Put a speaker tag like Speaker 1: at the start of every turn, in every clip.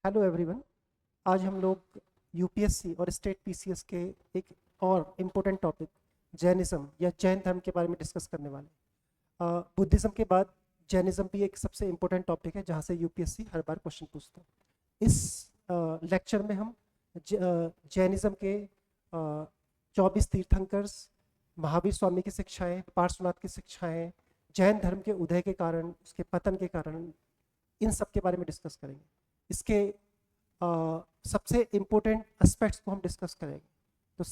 Speaker 1: Hello everyone. आज हम लोग यूपीएससी और स्टेट पीसीएस के एक और इम्पोर्टेंट टॉपिक जैनिज्म या जैन धर्म के बारे में डिस्कस करने वाले हैं। बुद्धिज़्म के बाद जैनिज्म भी एक सबसे इम्पोर्टेंट टॉपिक है जहाँ से यूपीएससी हर बार क्वेश्चन पूछता है। इस लेक्चर में हम जैनिज्म के 24 तीर्थंकर्स, महावीर स्वामी की शिक्षाएं, पार्श्वनाथ की शिक्षाएं, जैन धर्म के उदय के कारण, उसके पतन के कारण, इन सब के बारे में डिस्कस करेंगे। इसके सबसे इम्पोर्टेंट एस्पेक्ट्स को हम डिस्कस करेंगे। तो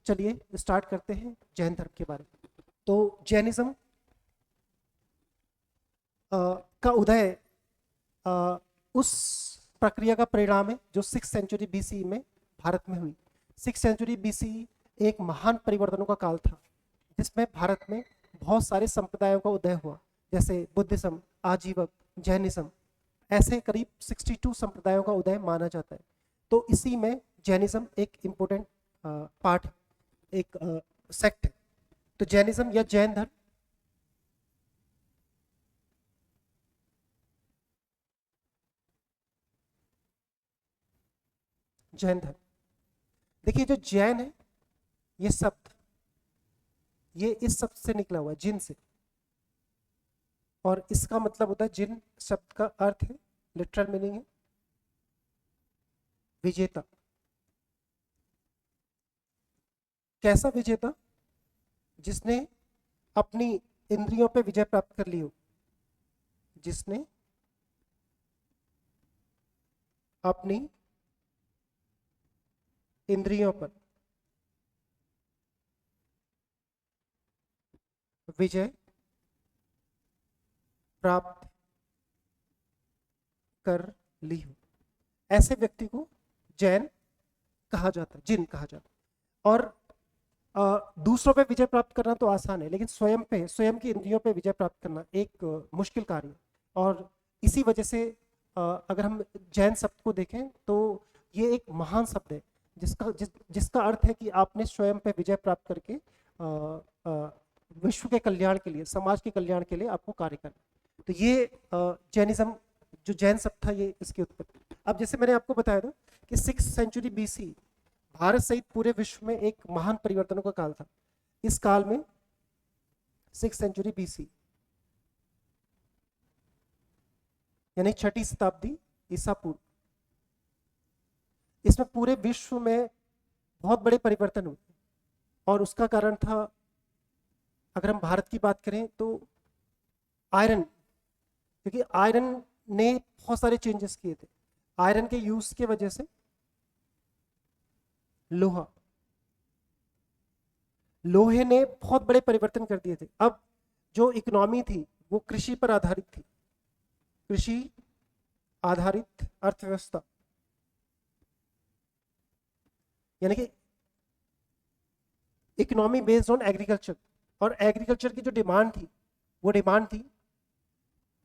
Speaker 1: चलिए स्टार्ट करते हैं जैन धर्म के बारे में। तो जैनिज्म का उदय उस प्रक्रिया का परिणाम है जो 6th सेंचुरी बीसी में भारत में हुई। 6th सेंचुरी बीसी एक महान परिवर्तनों का काल था जिसमें भारत में बहुत सारे संप्रदायों का उदय हुआ, जैसे बुद्धिज्म, आजीवक, जैनिज्म। ऐसे करीब 62 संप्रदायों का उदय माना जाता है। तो इसी में जैनिज्म एक इम्पोर्टेंट पार्ट, एक सेक्ट है। तो जैनिज्म या जैन धर्म जैन धर्म देखिए, जो जैन है ये शब्द, ये इस शब्द से निकला हुआ है, जिन से। और इसका मतलब होता है, जिन शब्द का अर्थ है, लिटरल मीनिंग है विजेता। कैसा विजेता? जिसने अपनी इंद्रियों पे विजय प्राप्त कर ली हो, जिसने अपनी इंद्रियों पर विजय प्राप्त कर ली हो, ऐसे व्यक्ति को जैन कहा जाता है, जिन कहा जाता है। और दूसरों पे विजय प्राप्त करना तो आसान है, लेकिन स्वयं की इंद्रियों पे विजय प्राप्त करना एक मुश्किल कार्य है। और इसी वजह से अगर हम जैन शब्द को देखें तो ये एक महान शब्द है जिसका अर्थ है कि आपने स्वयं पे विजय प्राप्त करके विश्व के कल्याण के लिए, समाज के कल्याण के लिए आपको कार्य करना। तो ये जैनिज्म, जो जैन शब्द था, ये इसकी उत्पत्ति। अब जैसे मैंने आपको बताया था कि 6th सेंचुरी बीसी भारत सहित पूरे विश्व में एक महान परिवर्तनों का काल था। इस काल में 6th सेंचुरी बीसी यानी 6ठी शताब्दी ईसा पूर्व, इसमें पूरे विश्व में बहुत बड़े परिवर्तन हुए। और उसका कारण था, अगर हम भारत की बात करें तो आयरन, क्योंकि आयरन ने बहुत सारे चेंजेस किए थे। आयरन के यूज की वजह से लोहे ने बहुत बड़े परिवर्तन कर दिए थे। अब जो इकोनॉमी थी वो कृषि पर आधारित थी, कृषि आधारित अर्थव्यवस्था, यानी कि इकोनॉमी बेस्ड ऑन एग्रीकल्चर। और एग्रीकल्चर की जो डिमांड थी, वो डिमांड थी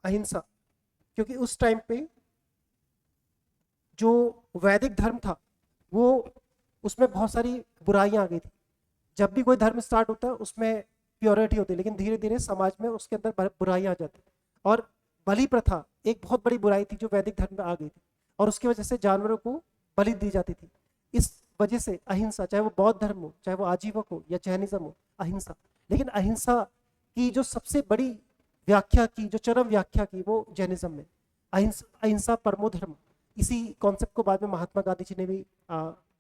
Speaker 1: अहिंसा, क्योंकि उस टाइम पे जो वैदिक धर्म था वो, उसमें बहुत सारी बुराइयां आ गई थी। जब भी कोई धर्म स्टार्ट होता है उसमें प्योरिटी होती है, लेकिन धीरे धीरे समाज में उसके अंदर बुराइयां आ जाती है। और बलि प्रथा एक बहुत बड़ी बुराई थी जो वैदिक धर्म में आ गई थी, और उसकी वजह से जानवरों को बलि दी जाती थी। इस वजह से अहिंसा, चाहे वो बौद्ध धर्म हो, चाहे वो आजीवक हो या जैनिज्म हो, अहिंसा। लेकिन अहिंसा की जो सबसे बड़ी व्याख्या की, जो चरम व्याख्या की, वो जैनिज्म में। अहिंसा, अहिंसा परमो धर्म, इसी कॉन्सेप्ट को बाद में महात्मा गांधी जी ने भी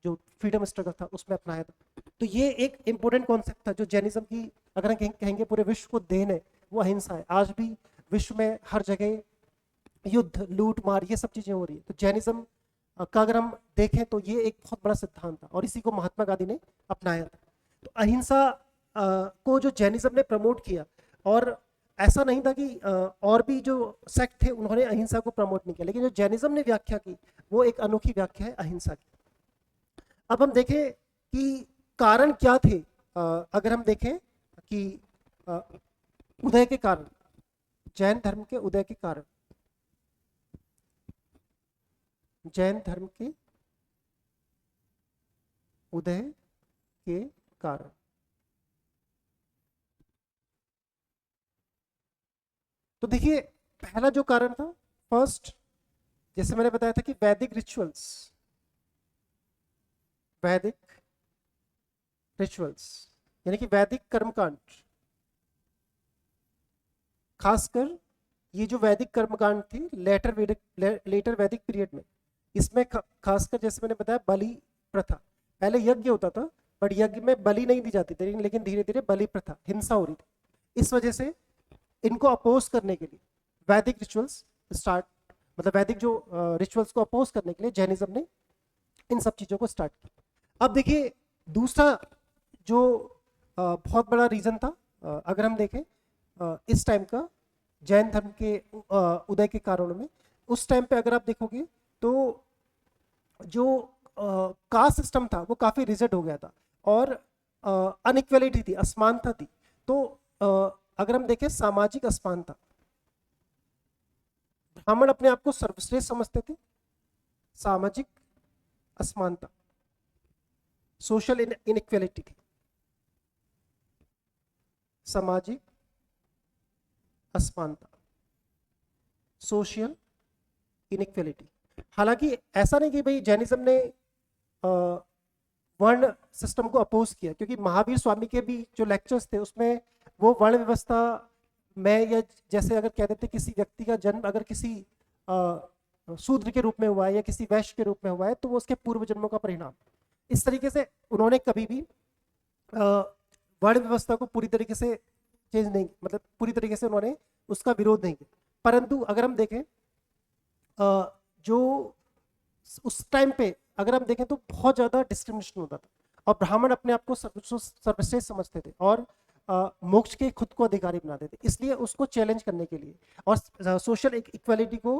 Speaker 1: जो फ्रीडम स्ट्रगल था उसमें अपनाया था। तो ये एक इंपॉर्टेंट कॉन्सेप्ट था जो जैनिज्म की, अगर हम कहेंगे पूरे विश्व को देन है, वो अहिंसा है। आज भी विश्व में हर जगह युद्ध, लूट मार, ये सब चीजें हो रही है। तो जैनिज्म का अगर हम देखें तो ये एक बहुत बड़ा सिद्धांत था और इसी को महात्मा गांधी ने अपनाया था। तो अहिंसा को जो जैनिज्म ने प्रमोट किया, और ऐसा नहीं था कि और भी जो सेक्ट थे उन्होंने अहिंसा को प्रमोट नहीं किया, लेकिन जो जैनिज्म ने व्याख्या की वो एक अनोखी व्याख्या है अहिंसा की। अब हम देखें कि कारण क्या थे। अगर हम देखें कि उदय के कारण, जैन धर्म के उदय के कारण, जैन धर्म के उदय के कारण, तो देखिए पहला जो कारण था, फर्स्ट जैसे मैंने बताया था कि वैदिक रिचुअल्स यानी कि वैदिक कर्मकांड, खासकर ये जो वैदिक कर्मकांड थी लेटर वैदिक पीरियड में, इसमें खासकर जैसे मैंने बताया बलि प्रथा, पहले यज्ञ होता था बट यज्ञ में बलि नहीं दी जाती थी, लेकिन धीरे धीरे बलि प्रथा, हिंसा हो रही थी। इस वजह से इनको अपोज करने के लिए वैदिक रिचुअल्स स्टार्ट, मतलब वैदिक जो रिचुअल्स को अपोज करने के लिए जैनिज्म ने इन सब चीज़ों को स्टार्ट किया। अब देखिए दूसरा जो बहुत बड़ा रीज़न था, अगर हम देखें इस टाइम का जैन धर्म के उदय के कारणों में, उस टाइम पे अगर आप देखोगे तो जो कास्ट सिस्टम था वो काफ़ी रिजिड हो गया था और अनइक्वलिटी थी, असमानता थी। तो अगर हम देखें सामाजिक असमानता, ब्राह्मण अपने आप को सर्वश्रेष्ठ समझते थे, सामाजिक असमानता, सोशल इनइक्वलिटी थी, सामाजिक असमानता, सोशल इनइक्वलिटी। हालांकि ऐसा नहीं कि भाई जैनिज्म ने वर्ण सिस्टम को अपोज किया, क्योंकि महावीर स्वामी के भी जो लेक्चर्स थे उसमें वो वर्ण व्यवस्था में, या जैसे अगर कह देते किसी व्यक्ति का जन्म अगर किसी शूद्र के रूप में हुआ है या किसी वैश्य के रूप में हुआ है तो वो उसके पूर्व जन्मों का परिणाम। इस तरीके से उन्होंने कभी भी वर्ण व्यवस्था को पूरी तरीके से चेंज नहीं, मतलब पूरी तरीके से उन्होंने उसका विरोध नहीं किया। परंतु अगर हम देखें जो उस टाइम पे अगर हम देखें तो बहुत ज़्यादा डिस्क्रिमिनेशन होता था और ब्राह्मण अपने आप को सर्वश्रेष्ठ समझते थे और मोक्ष के खुद को अधिकारी बनाते थे। इसलिए उसको चैलेंज करने के लिए और सोशल इक्वालिटी को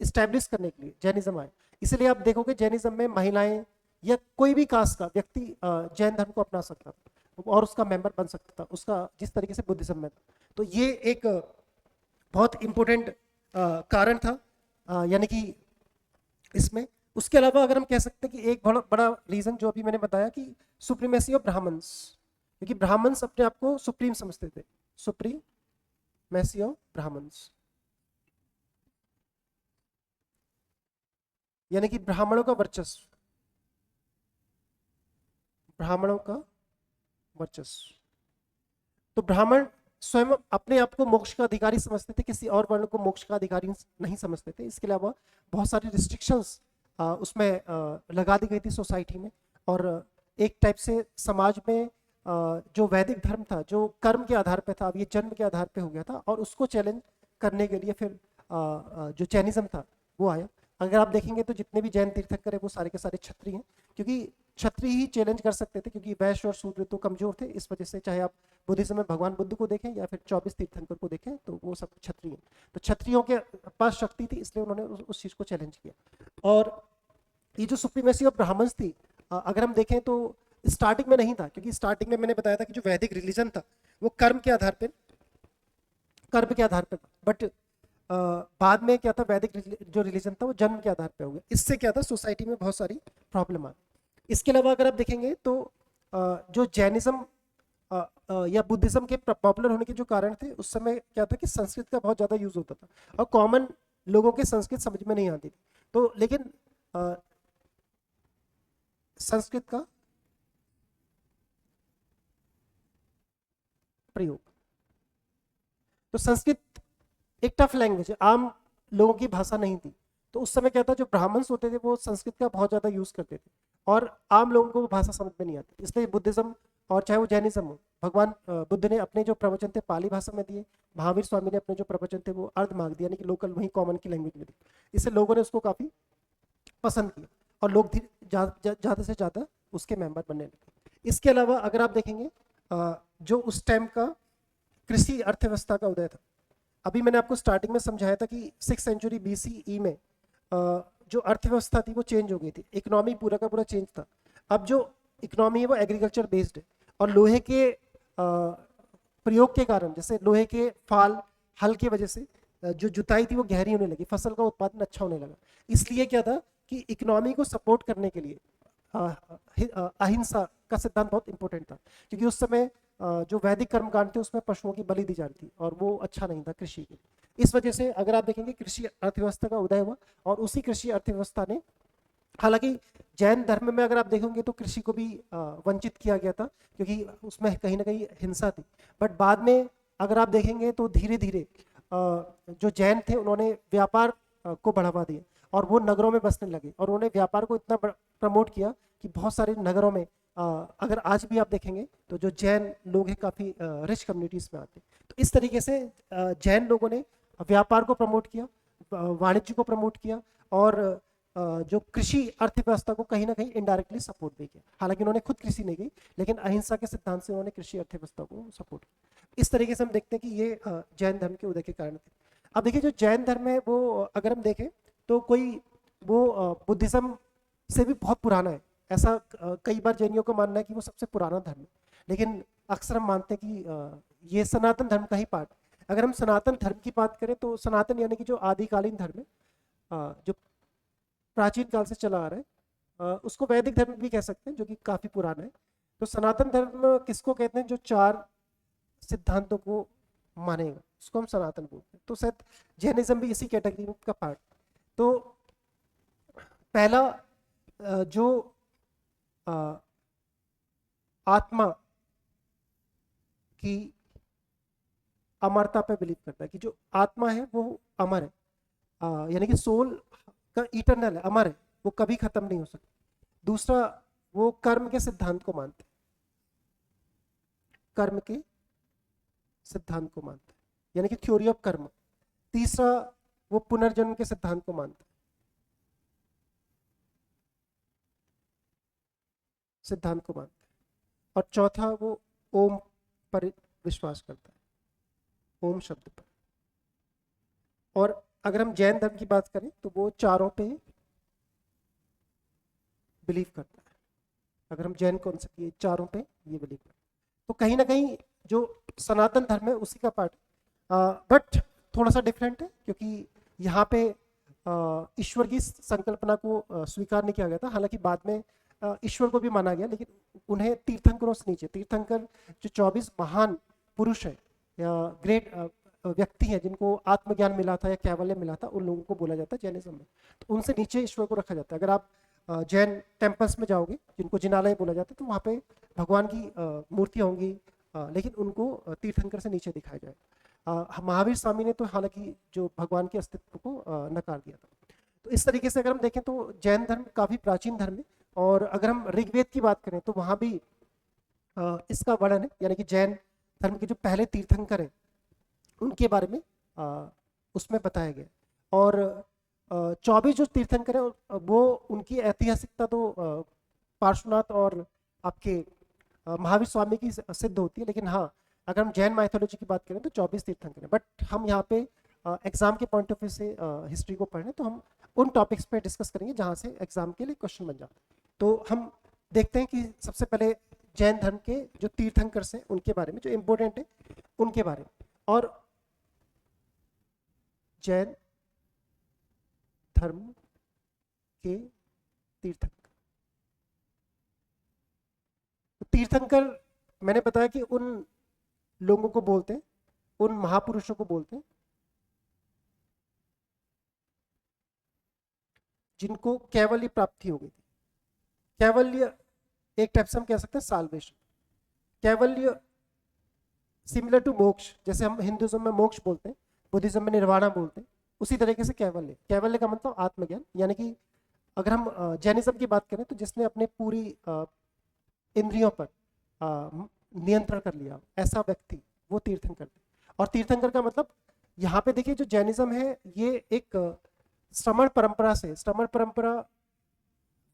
Speaker 1: इस्टेब्लिश करने के लिए जैनिज्म आए। इसलिए आप देखोगे जैनिज्म में महिलाएं या कोई भी कास्ट का व्यक्ति जैन धर्म को अपना सकता था और उसका मेंबर बन सकता था, उसका जिस तरीके से बुद्धिज्म में था। तो ये एक बहुत इम्पोर्टेंट कारण था, यानी कि इसमें। उसके अलावा अगर हम कह सकते हैं कि एक बड़ा बड़ा रीजन जो अभी मैंने बताया कि सुप्रीमेसी ऑफ ब्राह्मण्स, क्योंकि ब्राह्मण्स अपने आप को सुप्रीम समझते थे, सुप्रीमेसी ऑफ ब्राह्मण्स, यानी कि ब्राह्मणों का वर्चस्व, ब्राह्मणों का वर्चस्व। तो ब्राह्मण स्वयं अपने आप को मोक्ष का अधिकारी समझते थे, किसी और वर्ण को मोक्ष का अधिकारी नहीं समझते थे। इसके अलावा बहुत सारी रिस्ट्रिक्शंस उसमें लगा दी गई थी सोसाइटी में, और एक टाइप से समाज में जो वैदिक धर्म था जो कर्म के आधार पे था, अब ये जन्म के आधार पे हो गया था, और उसको चैलेंज करने के लिए फिर जो जैनिज्म था वो आया। अगर आप देखेंगे तो जितने भी जैन तीर्थंकर है वो सारे के सारे क्षत्रिय हैं, क्योंकि क्षत्रिय ही चैलेंज कर सकते थे, क्योंकि वैश्य और शूद्र तो कमजोर थे। इस वजह से चाहे आप बुद्धिज्म में भगवान बुद्ध को देखें या फिर 24 तीर्थंकर को देखें तो वो सब क्षत्रिय हैं। तो क्षत्रियों के पास शक्ति थी, इसलिए उन्होंने उस चीज़ को चैलेंज किया। और ये जो सुप्रीमेसी ऑफ ब्राह्मण्स थी, अगर हम देखें तो स्टार्टिंग में नहीं था, क्योंकि स्टार्टिंग में मैंने बताया था कि जो वैदिक रिलीजन था वो कर्म के आधार पर था, बट बाद में क्या था, वैदिक जो रिलीजन था वो जन्म के आधार पे हो गया। इससे क्या था, सोसाइटी में बहुत सारी प्रॉब्लम आई। इसके अलावा अगर आप देखेंगे तो जो जैनिज्म या बुद्धिज्म के पॉपुलर होने के जो कारण थे, उस समय क्या था कि संस्कृत का बहुत ज़्यादा यूज होता था और कॉमन लोगों के संस्कृत समझ में नहीं आती थी। तो लेकिन संस्कृत का प्रयोग, तो संस्कृत एक टफ लैंग्वेज है, आम लोगों की भाषा नहीं थी। तो उस समय क्या था, जो ब्राह्मण्स होते थे वो संस्कृत का बहुत ज़्यादा यूज़ करते थे और आम लोगों को वो भाषा समझ में नहीं आती। इसलिए बुद्धिज्म और चाहे वो जैनिज्म हो, भगवान बुद्ध ने अपने जो प्रवचन थे पाली भाषा में दिए, महावीर स्वामी ने अपने जो प्रवचन थे वो अर्ध मार्ग दिया, यानी कि लोकल वही कॉमन की लैंग्वेज में दी। इससे लोगों ने उसको काफ़ी पसंद किया और लोग ज़्यादा से ज़्यादा उसके मेंबर बनने लगे। इसके अलावा अगर आप देखेंगे जो उस टाइम का कृषि अर्थव्यवस्था का उदय था, अभी मैंने आपको स्टार्टिंग में समझाया था कि 6th सेंचुरी BCE में जो अर्थव्यवस्था थी वो चेंज हो गई थी, इकोनॉमी पूरा का पूरा चेंज था। अब जो इकोनॉमी है वो एग्रीकल्चर बेस्ड है और लोहे के प्रयोग के कारण, जैसे लोहे के फाल हल की वजह से जो जुताई थी वो गहरी होने लगी, फसल का उत्पादन अच्छा होने लगा। इसलिए क्या था कि इकोनॉमी को सपोर्ट करने के लिए अहिंसा का सिद्धांत बहुत इंपॉर्टेंट था, क्योंकि उस समय जो वैदिक कर्मकांड थे उसमें पशुओं की बलि दी जाती थी और वो अच्छा नहीं था कृषि के लिए। इस वजह से अगर आप देखेंगे कृषि अर्थव्यवस्था का उदय हुआ और उसी कृषि अर्थव्यवस्था ने, हालांकि जैन धर्म में अगर आप देखोगे तो कृषि को भी वंचित किया गया था क्योंकि उसमें कहीं ना कहीं हिंसा थी। बट बाद में अगर आप देखेंगे तो धीरे धीरे जो जैन थे उन्होंने व्यापार को बढ़ावा दिया और वो नगरों में बसने लगे और उन्होंने व्यापार को इतना प्रमोट किया कि बहुत सारे नगरों में अगर आज भी आप देखेंगे तो जो जैन लोग हैं काफ़ी रिच कम्युनिटीज़ में आते हैं। तो इस तरीके से जैन लोगों ने व्यापार को प्रमोट किया, वाणिज्य को प्रमोट किया और जो कृषि अर्थव्यवस्था को कहीं ना कहीं इनडायरेक्टली सपोर्ट भी किया। हालांकि उन्होंने खुद कृषि नहीं की लेकिन अहिंसा के सिद्धांत से उन्होंने कृषि अर्थव्यवस्था को सपोर्ट किया। इस तरीके से हम देखते हैं कि ये जैन धर्म के उदय के कारण थे। अब देखिए जो जैन धर्म है वो अगर हम देखें तो कोई वो बुद्धिज्म से भी बहुत पुराना है। ऐसा कई बार जैनियों का मानना है कि वो सबसे पुराना धर्म है, लेकिन अक्सर हम मानते हैं कि ये सनातन धर्म का ही पार्ट। अगर हम सनातन धर्म की बात करें तो सनातन यानी कि जो आदिकालीन धर्म है, जो प्राचीन काल से चला आ रहा है, उसको वैदिक धर्म भी कह सकते हैं जो कि काफी पुराना है। तो सनातन धर्म किसको कहते हैं? जो 4 सिद्धांतों को मानेगा उसको हम सनातन बोलते हैं। तो शायद जैनिज्म भी इसी कैटेगरी का पार्ट। तो पहला जो आत्मा की अमरता पे बिलीव करता है कि जो आत्मा है वो अमर है, यानी कि सोल का इटरनल है, अमर है, वो कभी खत्म नहीं हो सकता। दूसरा वो कर्म के सिद्धांत को मानते हैं, कर्म के सिद्धांत को मानते हैं यानी कि थ्योरी ऑफ कर्म। तीसरा वो पुनर्जन्म के सिद्धांत को मानते हैं, सिद्धांत को मानते हैं। और चौथा वो ओम पर विश्वास करता है, ओम शब्द पर। और अगर हम जैन धर्म की बात करें तो वो चारों पे बिलीव करता है। अगर हम जैन कॉन्सेप्ट ये चारों पे ये बिलीव करता है तो कहीं ना कहीं जो सनातन धर्म है उसी का पार्ट। बट थोड़ा सा डिफरेंट है क्योंकि यहाँ पे ईश्वर की संकल्पना को स्वीकार नहीं किया गया था। हालांकि बाद में ईश्वर को भी माना गया, लेकिन उन्हें तीर्थंकरों से नीचे, तीर्थंकर जो 24 महान पुरुष है या ग्रेट व्यक्ति हैं जिनको आत्मज्ञान मिला था या कैवल्य मिला था, उन लोगों को बोला जाता है जैनिज्म में। तो उनसे नीचे ईश्वर को रखा जाता है। अगर आप जैन टेम्पल्स में जाओगे जिनको जिनालय बोला जाता है तो वहाँ पे भगवान की मूर्तियाँ होंगी, लेकिन उनको तीर्थंकर से नीचे दिखाया जाए। महावीर स्वामी ने तो हालांकि जो भगवान के अस्तित्व को नकार दिया था। तो इस तरीके से अगर हम देखें तो जैन धर्म काफ़ी प्राचीन धर्म है। और अगर हम ऋग्वेद की बात करें तो वहाँ भी इसका वर्णन है, यानी कि जैन धर्म के जो पहले तीर्थंकर हैं उनके बारे में उसमें बताया गया। और 24 जो तीर्थंकर हैं वो उनकी ऐतिहासिकता तो पार्श्वनाथ और आपके महावीर स्वामी की सिद्ध होती है। लेकिन हाँ, अगर हम जैन माइथोलॉजी की बात करें तो 24 तीर्थंकर हैं। बट हम यहाँ पे एग्जाम के पॉइंट ऑफ व्यू से हिस्ट्री को पढ़ रहे हैं तो हम उन टॉपिक्स पे डिस्कस करेंगे जहाँ से एग्जाम के लिए क्वेश्चन बन जाता है। तो हम देखते हैं कि सबसे पहले जैन धर्म के जो तीर्थंकर हैं उनके बारे में, जो इम्पोर्टेंट है उनके बारे में। और जैन धर्म के तीर्थंकर, तीर्थंकर मैंने बताया कि उन लोगों को बोलते हैं, उन महापुरुषों को बोलते हैं जिनको कैवल्य प्राप्ति हो गई थी। कैवल्य एक टाइप से हम कह सकते हैं साल्वेशन। कैवल्य सिमिलर टू मोक्ष, जैसे हम हिंदुइज्म में मोक्ष बोलते हैं, बुद्धिज्म में निर्वाणा बोलते हैं, उसी तरीके से कैवल्य। कैवल्य का मतलब आत्मज्ञान, यानी कि अगर हम जैनिज्म की बात करें तो जिसने अपने पूरी इंद्रियों पर नियंत्रण कर लिया, ऐसा व्यक्ति वो तीर्थंकर। और तीर्थंकर का मतलब यहाँ पे देखिए जो जैनिज्म है ये एक श्रमण परंपरा से, श्रमण परंपरा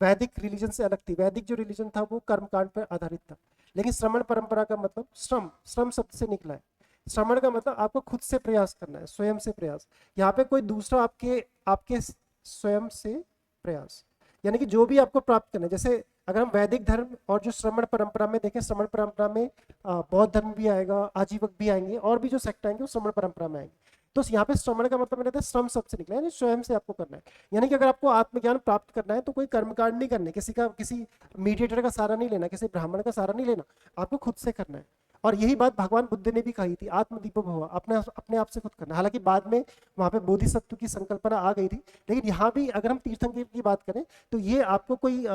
Speaker 1: वैदिक रिलीजन से अलग थी। वैदिक जो रिलीजन था वो कर्मकांड पर आधारित था, लेकिन श्रमण परंपरा का मतलब श्रम, श्रम शब्द से निकला है। श्रमण का मतलब आपको खुद से प्रयास करना है, स्वयं से प्रयास। यहाँ पे कोई दूसरा आपके स्वयं से प्रयास, यानी कि जो भी आपको प्राप्त करना है। जैसे अगर हम वैदिक धर्म और जो श्रमण परंपरा में देखें, श्रमण परंपरा में बौद्ध धर्म भी आएगा, आजीवक भी आएंगे, और भी जो सेक्ट आएंगे वो श्रमण परंपरा में आएंगे। तो यहाँ पे श्रमण का मतलब रहता है श्रम शब्द से निकला, यानी स्वयं से आपको करना है। यानी कि अगर आपको आत्मज्ञान प्राप्त करना है तो कोई कर्मकांड नहीं करने, किसी मीडिएटर का सहारा नहीं लेना, किसी ब्राह्मण का सहारा नहीं लेना, आपको खुद से करना है। और यही बात भगवान बुद्ध ने भी कही थी, आत्मदीपो भव, अपने अपने आप से खुद करना। हालांकि बाद में वहां पे बोधिसत्व की संकल्पना आ गई थी, लेकिन यहाँ भी अगर हम तीर्थंकर की बात करें तो ये आपको कोई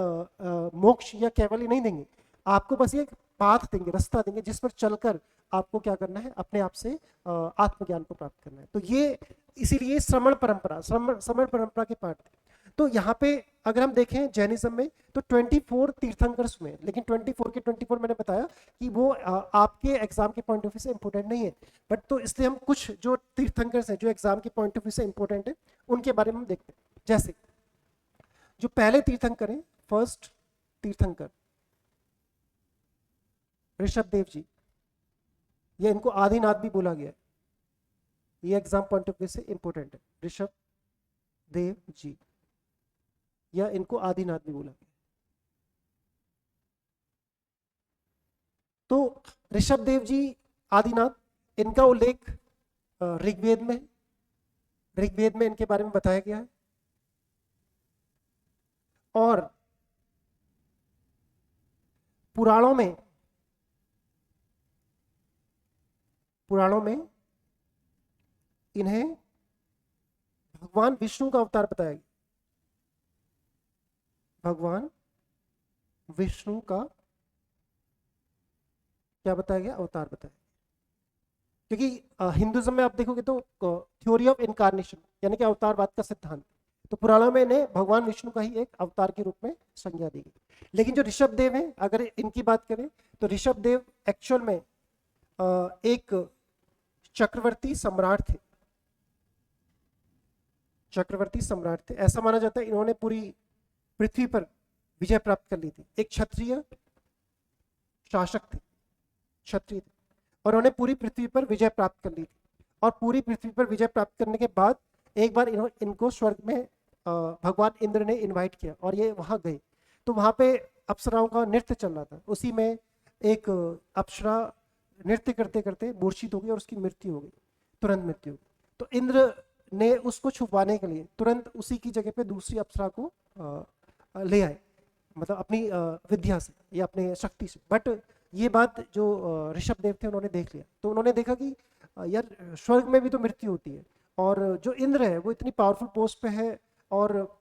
Speaker 1: मोक्ष या कैवल्य नहीं देंगे, आपको बस ये पाथ देंगे, रास्ता देंगे जिस पर चलकर आपको क्या करना है, अपने आप से आत्मज्ञान को प्राप्त करना है। तो ये इसीलिए श्रमण परंपरा, श्रमण परंपरा के पाठ थे। तो यहाँ पे अगर हम देखें जैनिज्म में तो 24 तीर्थंकर्स हुए, लेकिन 24 के 24 मैंने बताया कि वो आपके एग्जाम के पॉइंट ऑफ व्यू से इंपॉर्टेंट नहीं है, बट तो इसलिए हम कुछ जो तीर्थंकर्स हैं जो एग्जाम के पॉइंट ऑफ व्यू से इंपॉर्टेंट है उनके बारे में हम देखते हैं। जैसे जो पहले तीर्थंकर हैं, फर्स्ट तीर्थंकर ऋषभ देव जी, ये इनको आदिनाथ भी बोला गया है, ये एग्जाम पॉइंट ऑफ व्यू से इंपॉर्टेंट है, ऋषभ देव जी, या इनको आदिनाथ भी बोला गया। तो ऋषभ देव जी, आदिनाथ, इनका उल्लेख ऋग्वेद में, ऋग्वेद में इनके बारे में बताया गया है। और पुराणों में, इन्हें भगवान विष्णु का अवतार बताया गया, भगवान विष्णु का क्या बताया गया, अवतार बताया। क्योंकि हिंदुइज्म में आप देखोगे तो थ्योरी ऑफ इनकारनेशन यानी कि अवतारवाद का सिद्धांत, तो पुराणों में इन्हें भगवान विष्णु का ही एक अवतार के रूप में संज्ञा दी गई। लेकिन जो ऋषभ देव है, अगर इनकी बात करें तो ऋषभ देव एक्चुअल में एक चक्रवर्ती सम्राट थे, चक्रवर्ती सम्राट थे। ऐसा माना जाता है इन्होंने पूरी पृथ्वी पर विजय प्राप्त कर ली थी, एक क्षत्रिय शासक थे, क्षत्रिय थे, और उन्होंने पूरी पृथ्वी पर विजय प्राप्त कर ली थी। और पूरी पृथ्वी पर विजय प्राप्त करने के बाद एक बार इनको स्वर्ग में भगवान इंद्र ने इनवाइट किया और ये वहां गए। तो वहां पे अप्सराओं का नृत्य चल रहा था, उसी में एक अप्सरा नृत्य करते करते मूर्छित हो गई और उसकी मृत्यु हो गई, तुरंत मृत्यु हो गई। तो इंद्र ने उसको छुपाने के लिए तुरंत उसी की जगह पे दूसरी अप्सरा को ले आए, मतलब अपनी विद्या से या अपने शक्ति से। बट ये बात जो ऋषभ देव थे उन्होंने देख लिया, तो उन्होंने देखा कि यार स्वर्ग में भी तो मृत्यु होती है, और जो इंद्र है वो इतनी पावरफुल पोस्ट पे है, और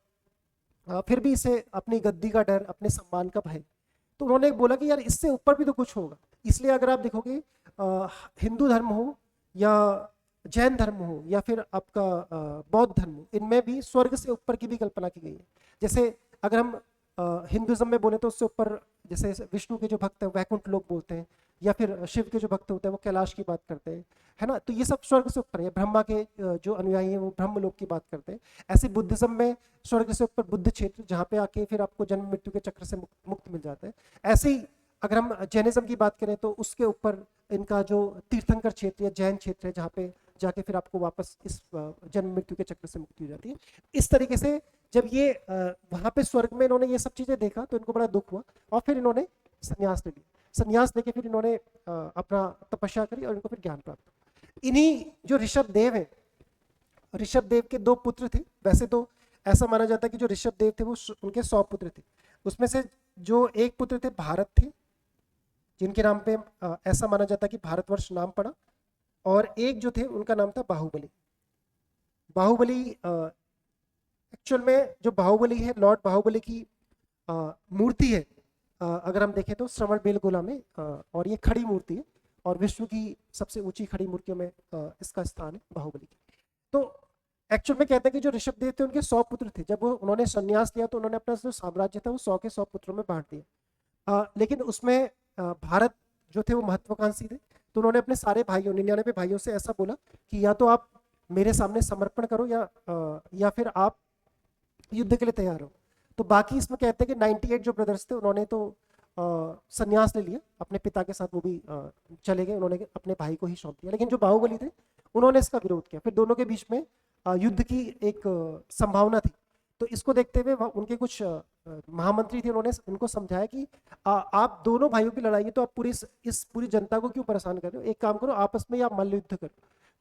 Speaker 1: फिर भी इसे अपनी गद्दी का डर, अपने सम्मान का भय। तो उन्होंने बोला कि यार इससे ऊपर भी तो कुछ होगा। इसलिए अगर आप देखोगे हिंदू धर्म हो या जैन धर्म हो या फिर आपका बौद्ध धर्म हो, इनमें भी स्वर्ग से ऊपर की भी कल्पना की गई है। जैसे अगर हम हिंदुज्म में बोले तो उससे ऊपर जैसे विष्णु के जो भक्त हैं वैकुंठ लोक बोलते हैं, या फिर शिव के जो भक्त होते हैं वो कैलाश की बात करते हैं, है ना। तो ये सब स्वर्ग से ऊपर है। ब्रह्मा के जो अनुयायी हैं वो ब्रह्म लोक की बात करते हैं। ऐसे बुद्धिज्म में स्वर्ग से ऊपर बुद्ध क्षेत्र, जहाँ पे आके फिर आपको जन्म मृत्यु के चक्र से मुक्त मिल जाता है। ऐसे ही अगर हम जैनिज्म की बात करें तो उसके ऊपर इनका जो तीर्थंकर क्षेत्र या जैन क्षेत्र है, जहाँ पे जाके फिर आपको वापस इस जन्म मृत्यु के चक्र से मुक्ति हो जाती है। इस तरीके से जब ये वहां पे स्वर्ग में इन्होंने ये सब चीजें देखा तो इनको बड़ा दुख हुआ, और फिर इन्होंने संन्यास ले लिया। संन्यास लेके फिर इन्होंने अपना तपस्या करी और इनको फिर ज्ञान प्राप्त हुआ। इन्हीं जो ऋषभ देव है, ऋषभ देव के 2 पुत्र थे। वैसे तो ऐसा माना जाता है कि जो ऋषभ देव थे वो उनके 100 पुत्र थे। उसमें से जो एक पुत्र थे भारत थे, जिनके नाम पे ऐसा माना जाता है कि भारतवर्ष नाम पड़ा, और एक जो थे उनका नाम था बाहुबली। बाहुबली एक्चुअल में जो बाहुबली है, लॉर्ड बाहुबली की मूर्ति है, अगर हम देखें तो श्रवण बेलगोला में, और ये खड़ी मूर्ति है, और विश्व की सबसे ऊंची खड़ी मूर्तियों में इसका स्थान है बाहुबली की। तो एक्चुअल में कहते हैं कि जो ऋषभ देव थे उनके 100 पुत्र थे। जब उन्होंने संन्यास लिया तो उन्होंने अपना जो साम्राज्य था वो 100 के 100 पुत्रों में बांट दिया। लेकिन उसमें भारत जो थे वो महत्वाकांक्षी थे, तो उन्होंने अपने सारे भाइयों 99 भाइयों से ऐसा बोला कि या तो आप मेरे सामने समर्पण करो या फिर आप युद्ध के लिए तैयार हो। तो बाकी इसमें कहते हैं कि 98 जो ब्रदर्स थे उन्होंने तो संन्यास ले लिया अपने पिता के साथ, वो भी चले गए, उन्होंने अपने भाई को ही सौंप दिया। लेकिन जो बाहुबली थे उन्होंने इसका विरोध किया। फिर दोनों के बीच में युद्ध की एक संभावना थी। तो इसको देखते हुए उनके कुछ महामंत्री थे, उन्होंने उनको समझाया कि आप दोनों भाइयों की लड़ाई है, तो आप इस पूरी जनता को क्यों परेशान कर रहे हो, एक काम करो आपस में आप मल्ल युद्ध करो।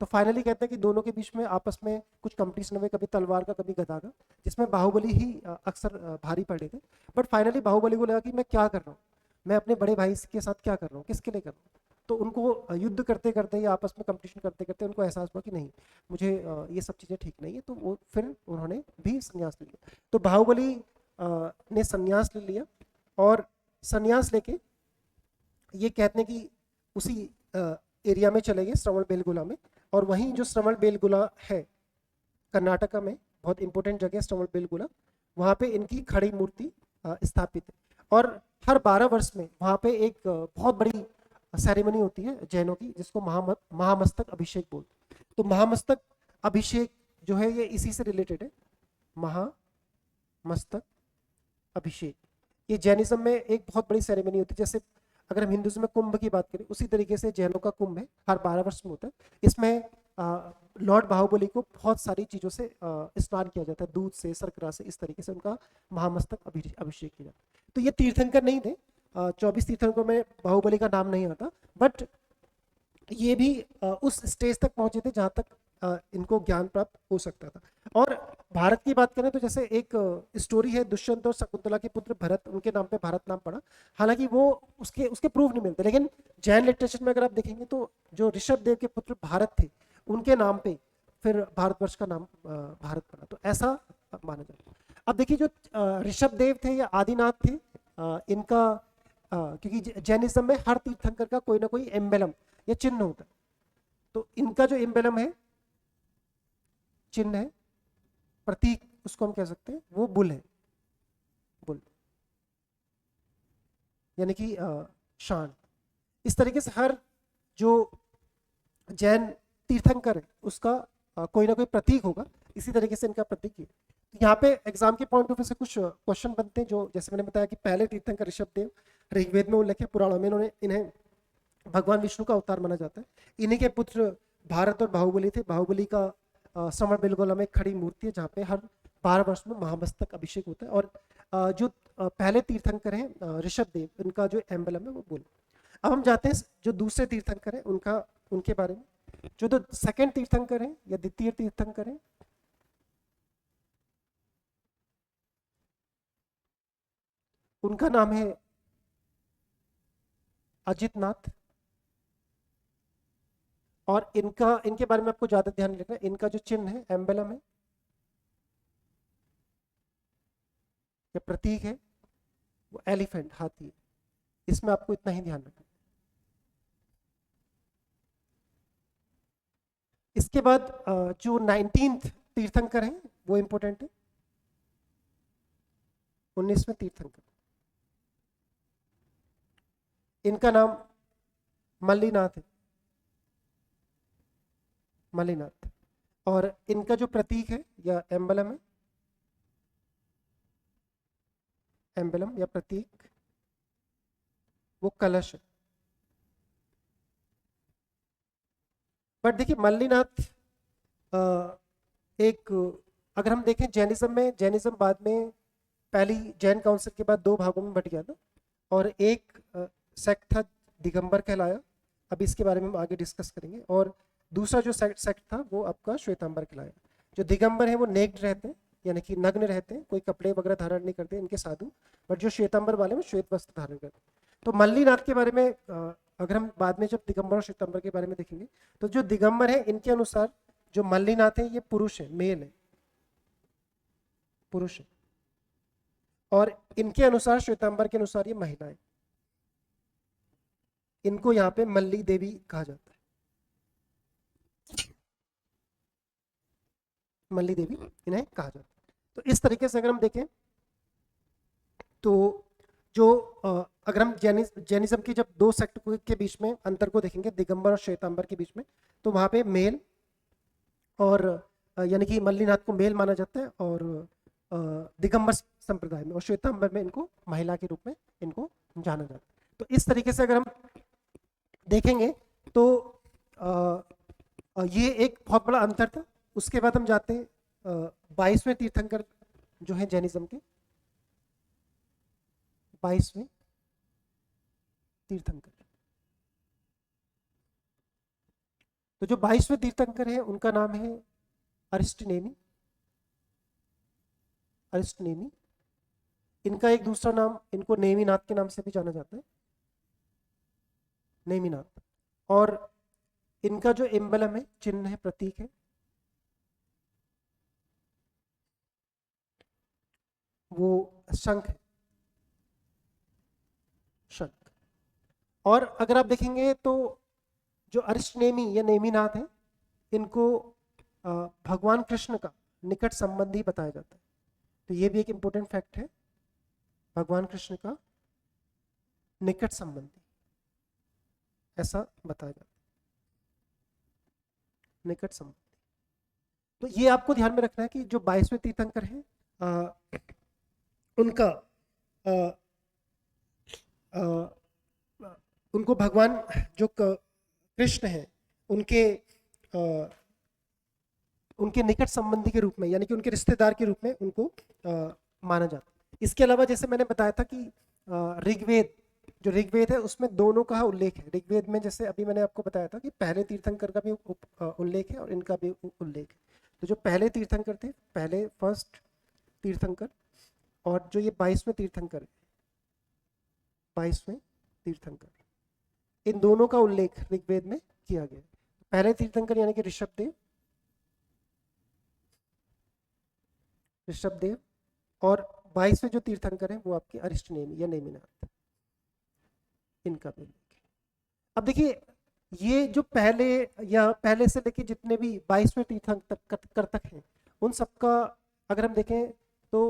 Speaker 1: तो फाइनली कहते हैं कि दोनों के बीच में आपस में कुछ कंपटीशन हुए, कभी तलवार का कभी गदा का, जिसमें बाहुबली ही अक्सर भारी पड़े थे। बट फाइनली बाहुबली को लगा कि मैं क्या कर रहा हूँ, मैं अपने बड़े भाई के साथ क्या कर रहा हूँ, किसके लिए कर रहा हूँ। तो उनको युद्ध करते करते या आपस में कंपटीशन करते करते उनको एहसास हुआ कि नहीं, मुझे ये सब चीज़ें ठीक नहीं है, तो वो फिर उन्होंने भी संन्यास ले लिया। तो बाहुबली ने संन्यास ले लिया और संन्यास लेके ये कहते हैं कि उसी एरिया में चले गए, श्रवण बेलगोला में। और वहीं जो श्रवण बेलगोला है कर्नाटका में, बहुत इंपॉर्टेंट जगह श्रवण बेलगोला, वहाँ पे इनकी खड़ी मूर्ति स्थापित है। और हर 12 वर्ष में वहाँ पे एक बहुत बड़ी सेरेमनी होती है जैनों की, जिसको महामस्तक अभिषेक बोलते हैं। तो महामस्तक अभिषेक जो है ये इसी से रिलेटेड है, महामस्तक अभिषेक। ये जैनिज्म में एक बहुत बड़ी सेरेमनी होती है। जैसे अगर हम हिंदुज्म में कुंभ की बात करें, उसी तरीके से जैनों का कुंभ है, हर 12 वर्ष में होता है। इसमें लॉर्ड बाहुबली को बहुत सारी चीज़ों से स्नान किया जाता है, दूध से, शर्करा से, इस तरीके से उनका महामस्तक अभिषेक किया जाता है। तो ये तीर्थंकर नहीं थे, 24 तीर्थंकरों में बाहुबली का नाम नहीं आता, बट ये भी उस स्टेज तक पहुंचे थे जहाँ तक इनको ज्ञान प्राप्त हो सकता था। और भारत की बात करें तो जैसे एक स्टोरी है, दुष्यंत और शकुंतला के पुत्र भरत, उनके नाम पे भारत नाम पड़ा। हालांकि वो उसके उसके प्रूफ नहीं मिलते, लेकिन जैन लिटरेचर में अगर आप देखेंगे तो जो ऋषभ देव के पुत्र भारत थे, उनके नाम पे फिर भारतवर्ष का नाम भारत पड़ा। तो ऐसा माना जाता है। अब देखिए, जो ऋषभ देव थे या आदिनाथ थे, इनका क्योंकि जैनिज्म में हर तीर्थंकर का कोई ना कोई एम्बेलम या चिन्ह होता है। तो इनका जो एम्बेलम है, चिन्ह है, प्रतीक उसको हम कह सकते हैं, वो बुल है, बुल यानी कि शान। इस तरीके से हर जो जैन तीर्थंकर है उसका कोई ना कोई प्रतीक होगा। इसी तरीके से इनका प्रतीक है। तो यहाँ पे एग्जाम के पॉइंट ऑफ व्यू से कुछ क्वेश्चन बनते हैं, जो जैसे मैंने बताया कि पहले तीर्थंकर ऋषभ देव, ऋग्वेद में उल्लेख है, पुराणों में इन्हें भगवान विष्णु का अवतार माना जाता है। इन्हीं के पुत्र भारत और बाहुबली थे। बाहुबली का श्रवण बेलगोला में खड़ी मूर्ति है, जहाँ पे हर 12 वर्ष में महामस्तक अभिषेक होता है। और जो पहले तीर्थंकर हैं ऋषभ देव, उनका जो एम्बलम है वो बुल। अब हम जाते हैं जो दूसरे तीर्थंकर हैं उनके बारे में। जो तो सेकंड तीर्थंकर हैं या द्वितीय तीर्थंकर हैं, उनका नाम है अजितनाथ। और इनके बारे में आपको ज्यादा ध्यान रखना है। इनका जो चिन्ह है, एम्बलम है या प्रतीक है, वो एलिफेंट, हाथी है। इसमें आपको इतना ही ध्यान रखना है। इसके बाद जो 19th तीर्थंकर हैं वो इंपॉर्टेंट है, 19वें तीर्थंकर। इनका नाम मल्लीनाथ है, मल्लीनाथ। और इनका जो प्रतीक है या एम्बलम है, एम्बलम या प्रतीक, वो कलश है। बट देखिए, मल्लीनाथ एक, अगर हम देखें जैनिज्म में, जैनिज्म बाद में पहली जैन काउंसिल के बाद 2 भागों में बट गया था। और एक सेक्ट था दिगंबर कहलाया, अब इसके बारे में हम आगे डिस्कस करेंगे। और दूसरा जो सेक्ट था वो आपका श्वेतांबर कहलाया। जो दिगंबर है वो नेक्ड रहते हैं, यानी कि नग्न रहते हैं, कोई कपड़े वगैरह धारण नहीं करते इनके साधु। बट जो श्वेतांबर वाले वो श्वेत वस्त्र धारण करते हैं। तो मल्लीनाथ के बारे में अगर हम बाद में जब दिगंबर और श्वेतांबर के बारे में देखेंगे, तो जो दिगंबर है इनके अनुसार जो मल्लीनाथ है ये पुरुष है, मेल है, पुरुष है। और इनके अनुसार, श्वेतांबर के अनुसार, ये महिला है। इनको यहाँ पे मल्ली देवी कहा जाता है, मल्ली देवी इन्हें कहा जाता है। तो इस तरीके से अगर हम देखें तो जो अगर हम जैनिज्म की जब 2 सेक्ट के बीच में अंतर को देखेंगे, दिगंबर और श्वेतांबर के बीच में, तो वहां पे मेल और यानी कि मल्लीनाथ को मेल माना जाता है, और दिगंबर संप्रदाय में और श्वेतांबर में इनको महिला के रूप में इनको जाना जाता है। तो इस तरीके से अगर हम देखेंगे तो ये एक बहुत बड़ा अंतर था। उसके बाद हम जाते हैं 22वें तीर्थंकर जो है जैनिज्म के, 22वें तीर्थंकर। तो जो 22वें तीर्थंकर है उनका नाम है अरिस्टनेमी, अरिस्टनेमी। इनका एक दूसरा नाम, इनको नेमिनाथ के नाम से भी जाना जाता है, नेमिनाथ। और इनका जो एम्बलम है, चिन्ह है, प्रतीक है, वो शंख है, शंख। और अगर आप देखेंगे तो जो अरिष्टनेमी या नेमिनाथ है, इनको भगवान कृष्ण का निकट संबंधी बताया जाता है। तो ये भी एक इंपॉर्टेंट फैक्ट है, भगवान कृष्ण का निकट संबंधी ऐसा बताया जाता है, निकट संबंधी। तो ये आपको ध्यान में रखना है कि जो 22वें तीर्थंकर हैं, उनका अ, अ, उनको भगवान जो कृष्ण है, उनके उनके निकट संबंधी के रूप में, यानी कि उनके रिश्तेदार के रूप में उनको माना जाता है। इसके अलावा जैसे मैंने बताया था कि ऋग्वेद, जो ऋग्वेद है उसमें दोनों का उल्लेख है। ऋग्वेद में जैसे अभी मैंने आपको बताया था कि पहले तीर्थंकर का भी उल्लेख है और इनका भी उल्लेख है। तो जो पहले तीर्थंकर थे, पहले फर्स्ट तीर्थंकर, और जो ये 22वें तीर्थंकर है, 22वें तीर्थंकर, इन दोनों का उल्लेख ऋग्वेद में किया गया है। पहले तीर्थंकर यानी कि ऋषभदेव, ऋषभदेव, और 22वें जो तीर्थंकर है वो आपके अरिष्टनेमी या नेमिनाथ, इनका भी उल्लेख है। अब देखिए, ये जो पहले या पहले से लेके जितने भी 22वें तीर्थंकर तक हैं, उन सबका अगर हम देखें तो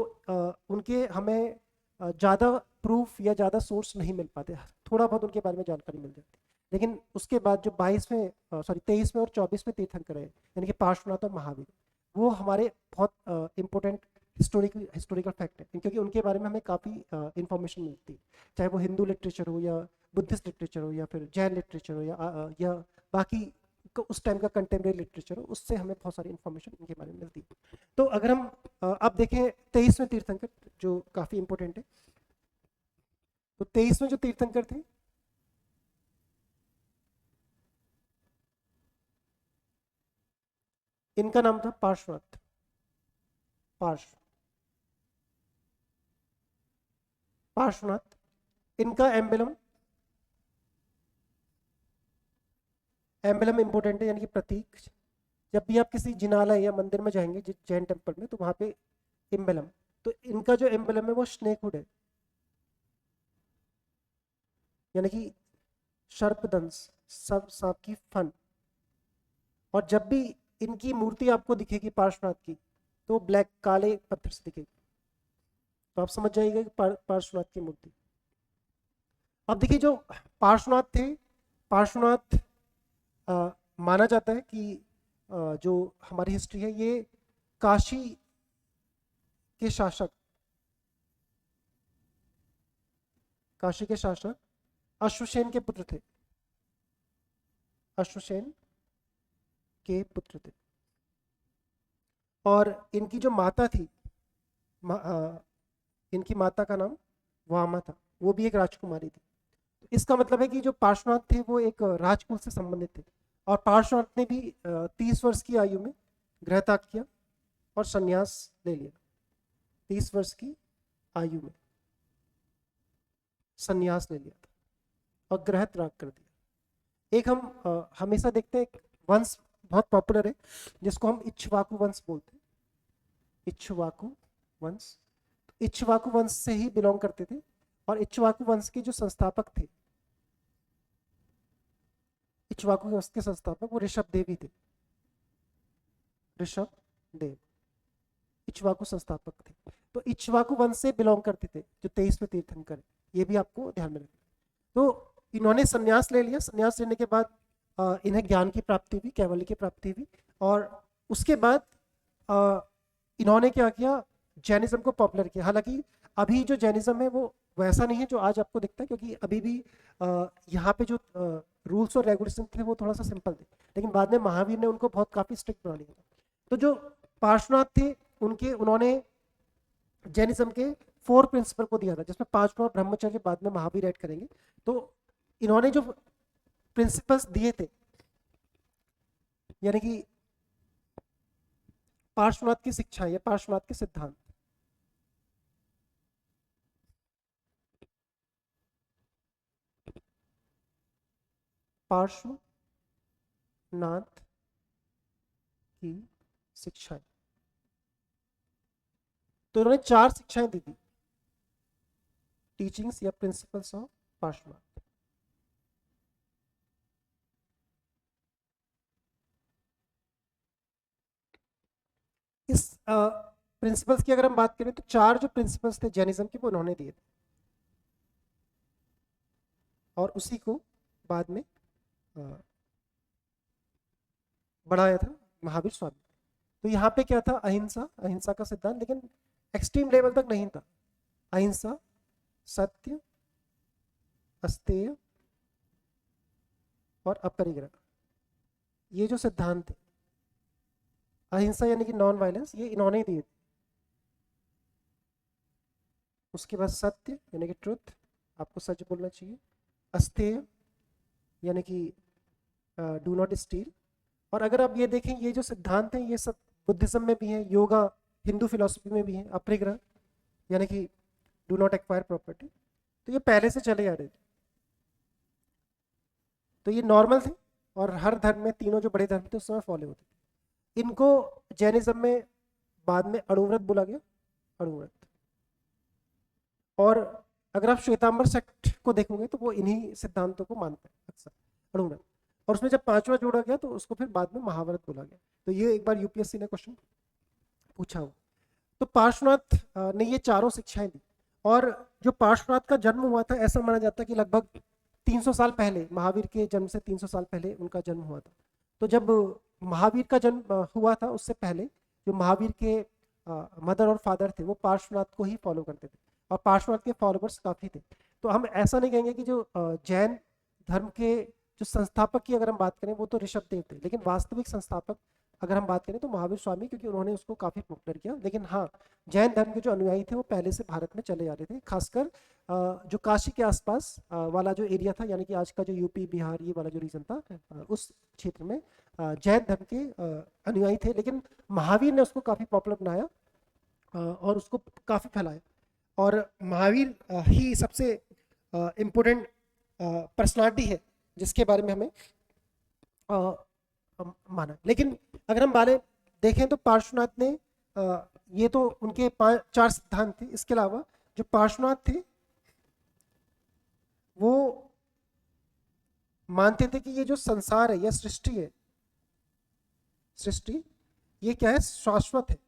Speaker 1: उनके हमें ज़्यादा प्रूफ या ज़्यादा सोर्स नहीं मिल पाते, थोड़ा बहुत उनके बारे में जानकारी मिल जाती। लेकिन उसके बाद जो 23वें और 24वें तीर्थंकर है, यानी कि पार्श्वनाथ और महावीर, वो हमारे बहुत इंपॉर्टेंट हिस्टोरिकल फैक्ट है, क्योंकि उनके बारे में हमें काफ़ी इंफॉर्मेशन मिलती है, चाहे वो हिंदू लिटरेचर हो या बुद्धिस्ट लिटरेचर हो या फिर जैन लिटरेचर हो या बाकी उस टाइम का कंटेम्प्रेरी लिटरेचर हो, उससे हमें बहुत सारी इंफॉर्मेशन इनके बारे में मिलती है। तो अगर हम अब देखें 23वें तीर्थंकर, जो काफ़ी इंपॉर्टेंट है, तो 23वें जो तीर्थंकर थे, इनका नाम था पार्श्वनाथ। पार्श्वनाथ, इनका एम्बलम इंपॉर्टेंट है, यानी कि प्रतीक। जब भी आप किसी जिनालय या मंदिर में जाएंगे जैन टेम्पल में, तो वहां पे एम्बलम, तो इनका जो एम्बलम है वो स्नेकहुड है, यानी कि सर्पदंश, सब सांप की फन। और जब भी इनकी मूर्ति आपको दिखेगी पार्श्वनाथ की, तो ब्लैक, काले पत्थर से दिखेगी। तो आप समझ जाइएगा कि पार्श्वनाथ की मूर्ति। अब देखिए, जो पार्श्वनाथ थे, पार्श्वनाथ माना जाता है कि जो हमारी हिस्ट्री है, ये काशी के शासक, काशी के शासक अश्वसेन के पुत्र थे, अश्वसेन के पुत्र थे। और इनकी जो माता थी, इनकी माता का नाम वामा था, वो भी एक राजकुमारी थी। तो इसका मतलब है कि जो पार्श्वनाथ थे वो एक राजकुल से संबंधित थे। और पार्श्वनाथ ने भी 30 वर्ष की आयु में गृह त्याग किया और संन्यास ले लिया। 30 वर्ष की आयु में संन्यास ले लिया था और गृह त्याग कर दिया। एक हम हमेशा देखते हैं, एक वंश बहुत पॉपुलर है जिसको हम इक्ष्वाकु वंश बोलते हैं, इक्ष्वाकु वंश। इक्ष्वाकु वंश से ही बिलोंग करते थे, और इक्ष्वाकु वंश के जो संस्थापक थे, इक्ष्वाकु वंश के संस्थापक वो ऋषभ देव ही थे, ऋषभ देव इक्ष्वाकु संस्थापक थे। तो इक्ष्वाकु वंश से बिलोंग करते थे जो 23वें तीर्थंकर, ये भी आपको ध्यान में रखना। तो इन्होंने संन्यास ले लिया। संन्यास लेने के बाद इन्हें ज्ञान की प्राप्ति हुई, कैवल्य की प्राप्ति हुई। और उसके बाद इन्होंने क्या किया, जैनिज्म को पॉपुलर किया। हालांकि अभी जो जैनिज्म है वो वैसा नहीं है जो आज आपको दिखता है, क्योंकि अभी भी यहाँ पे जो रूल्स और रेगुलेशन थे वो थोड़ा सा सिंपल थे, लेकिन बाद में महावीर ने उनको बहुत काफ़ी स्ट्रिक्ट बना लिया था। तो जो पार्श्वनाथ थे, उन्होंने जैनिज्म के 4 प्रिंसिपल को दिया था, जिसमें 5वां ब्रह्मचर्य बाद में महावीर ऐड करेंगे। तो इन्होंने जो प्रिंसिपल्स दिए थे, यानी कि पार्श्वनाथ की शिक्षा या पार्श्वनाथ के सिद्धांत, पार्श्वनाथ नाथ की शिक्षाएं। तो इन्होंने 4 शिक्षाएं दी थी, टीचिंग्स या प्रिंसिपल्स ऑफ पार्श्वनाथ। इस प्रिंसिपल्स की अगर हम बात करें तो 4 जो प्रिंसिपल्स थे जैनिज्म के वो उन्होंने दिए थे, और उसी को बाद में बढ़ाया था महावीर स्वामी। तो यहाँ पे क्या था, अहिंसा, अहिंसा का सिद्धांत, लेकिन एक्सट्रीम लेवल तक नहीं था। अहिंसा, सत्य, अस्तेय और अपरिग्रह, ये जो सिद्धांत थे, अहिंसा यानी कि नॉन वायलेंस, ये इन्होंने ही दिए थे। उसके बाद सत्य यानी कि ट्रुथ, आपको सच बोलना चाहिए। अस्तेय यानी कि डू नॉट स्टील। और अगर आप ये देखें, ये जो सिद्धांत हैं ये सब बुद्धिज्म में भी है, योगा, हिंदू फिलोसफी में भी है। अपरिग्रह यानी कि डू नॉट एक्वायर प्रॉपर्टी, तो ये पहले से चले आ रहे थे, तो ये नॉर्मल थे, और हर धर्म में, तीनों जो बड़े धर्म थे उस समय फॉलो होते थे। इनको जैनिज्म में बाद में अणुव्रत बोला गया, अणुव्रत। और अगर आप श्वेतांबर सेक्ट को देखोगे तो वो इन्हीं सिद्धांतों को मानते हैं अक्सर, अणुव्रत। और उसमें जब 5वां जोड़ा गया तो उसको फिर बाद में महाव्रत बोला गया। तो ये एक बार यूपीएससी ने क्वेश्चन पूछा हो। तो पार्श्वनाथ ने ये चारों शिक्षाएं दी। और जो पार्श्वनाथ का जन्म हुआ था, ऐसा माना जाता है कि लगभग 300 साल पहले, महावीर के जन्म से 300 साल पहले उनका जन्म हुआ था। तो जब महावीर का जन्म हुआ था, उससे पहले जो महावीर के मदर और फादर थे वो पार्श्वनाथ को ही फॉलो करते थे, और पार्श्वनाथ के फॉलोवर्स काफ़ी थे। तो हम ऐसा नहीं कहेंगे कि जो जैन धर्म के जो संस्थापक की अगर हम बात करें वो तो ऋषभदेव थे, लेकिन वास्तविक संस्थापक अगर हम बात करें तो महावीर स्वामी, क्योंकि उन्होंने उसको काफ़ी पॉपुलर किया। लेकिन हाँ, जैन धर्म के जो अनुयायी थे वो पहले से भारत में चले आ रहे थे, खासकर जो काशी के आसपास वाला जो एरिया था, यानी कि आज का जो यूपी बिहार ये वाला जो रीजन था, उस क्षेत्र में जैन धर्म के अनुयायी थे। लेकिन महावीर ने उसको काफ़ी पॉपुलर बनाया और उसको काफ़ी फैलाया। और महावीर ही सबसे इम्पोर्टेंट पर्सनालिटी है जिसके बारे में हमें माना। लेकिन अगर हम बारे देखें तो पार्श्वनाथ ने ये तो उनके 4 सिद्धांत थे। इसके अलावा जो पार्श्वनाथ थे वो मानते थे कि ये जो संसार है, यह सृष्टि है, सृष्टि ये क्या है, शाश्वत है।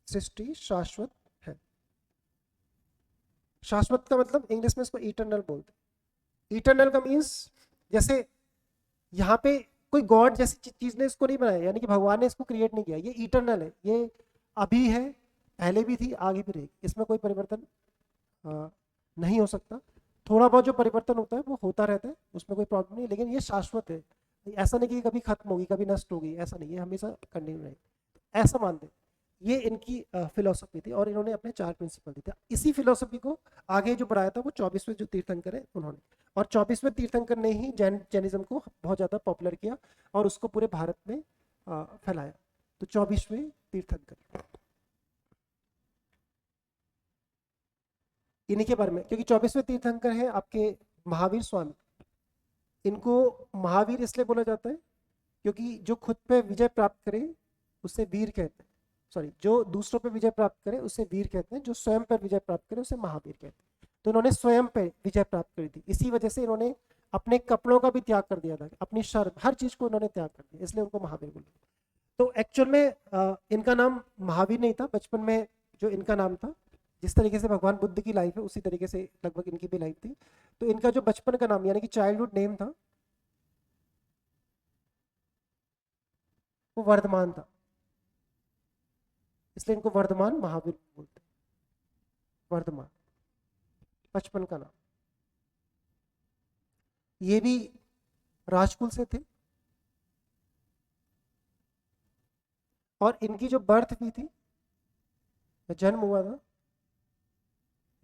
Speaker 1: सृष्टि शाश्वत है। शाश्वत का मतलब इंग्लिश में इसको इटर्नल बोलते हैं। इटर्नल का मीन्स, जैसे यहाँ पे कोई गॉड जैसी चीज ने इसको नहीं बनाया, यानी कि भगवान ने इसको क्रिएट नहीं किया। ये इटर्नल है, ये अभी है, पहले भी थी, आगे भी रहेगी। इसमें कोई परिवर्तन नहीं हो सकता। थोड़ा बहुत जो परिवर्तन होता है वो होता रहता है, उसमें कोई प्रॉब्लम नहीं, लेकिन ये शाश्वत है। ऐसा नहीं कि कभी खत्म होगी, कभी नष्ट होगी, ऐसा नहीं, ये हमेशा कंटिन्यू रहेगी, ऐसा मानते हैं। ये इनकी फिलोसफी थी, और इन्होंने अपने 4 प्रिंसिपल दिए थे। इसी फिलोसफी को आगे जो बढ़ाया था वो 24वें जो तीर्थंकर है उन्होंने, और 24वें तीर्थंकर ने ही जैनिज्म को बहुत ज़्यादा पॉपुलर किया और उसको पूरे भारत में फैलाया। तो 24वें तीर्थंकर इन्हीं के बारे में, क्योंकि 24वें तीर्थंकर है आपके महावीर स्वामी। इनको महावीर इसलिए बोला जाता है क्योंकि जो खुद पे विजय प्राप्त करे उसे वीर कहते हैं। सॉरी, जो दूसरों पे विजय प्राप्त करे उसे वीर कहते हैं, जो स्वयं पर विजय प्राप्त करे उसे महावीर कहते हैं। तो इन्होंने स्वयं पे विजय प्राप्त करी थी, इसी वजह से इन्होंने अपने कपड़ों का भी त्याग कर दिया था, अपनी शर्म, हर चीज को इन्होंने त्याग कर दिया, इसलिए उनको महावीर बोला। तो एक्चुअल में इनका नाम महावीर नहीं था। बचपन में जो इनका नाम था, जिस तरीके से भगवान बुद्ध की लाइफ है उसी तरीके से लगभग इनकी भी लाइफ थी। तो इनका जो बचपन का नाम यानी कि चाइल्डहुड नेम था वो वर्धमान था, इसलिए इनको वर्धमान महावीर बोलते हैं। वर्धमान बचपन का नाम। ये भी राजकुल से थे, और इनकी जो बर्थ हुई थी, जन्म हुआ था,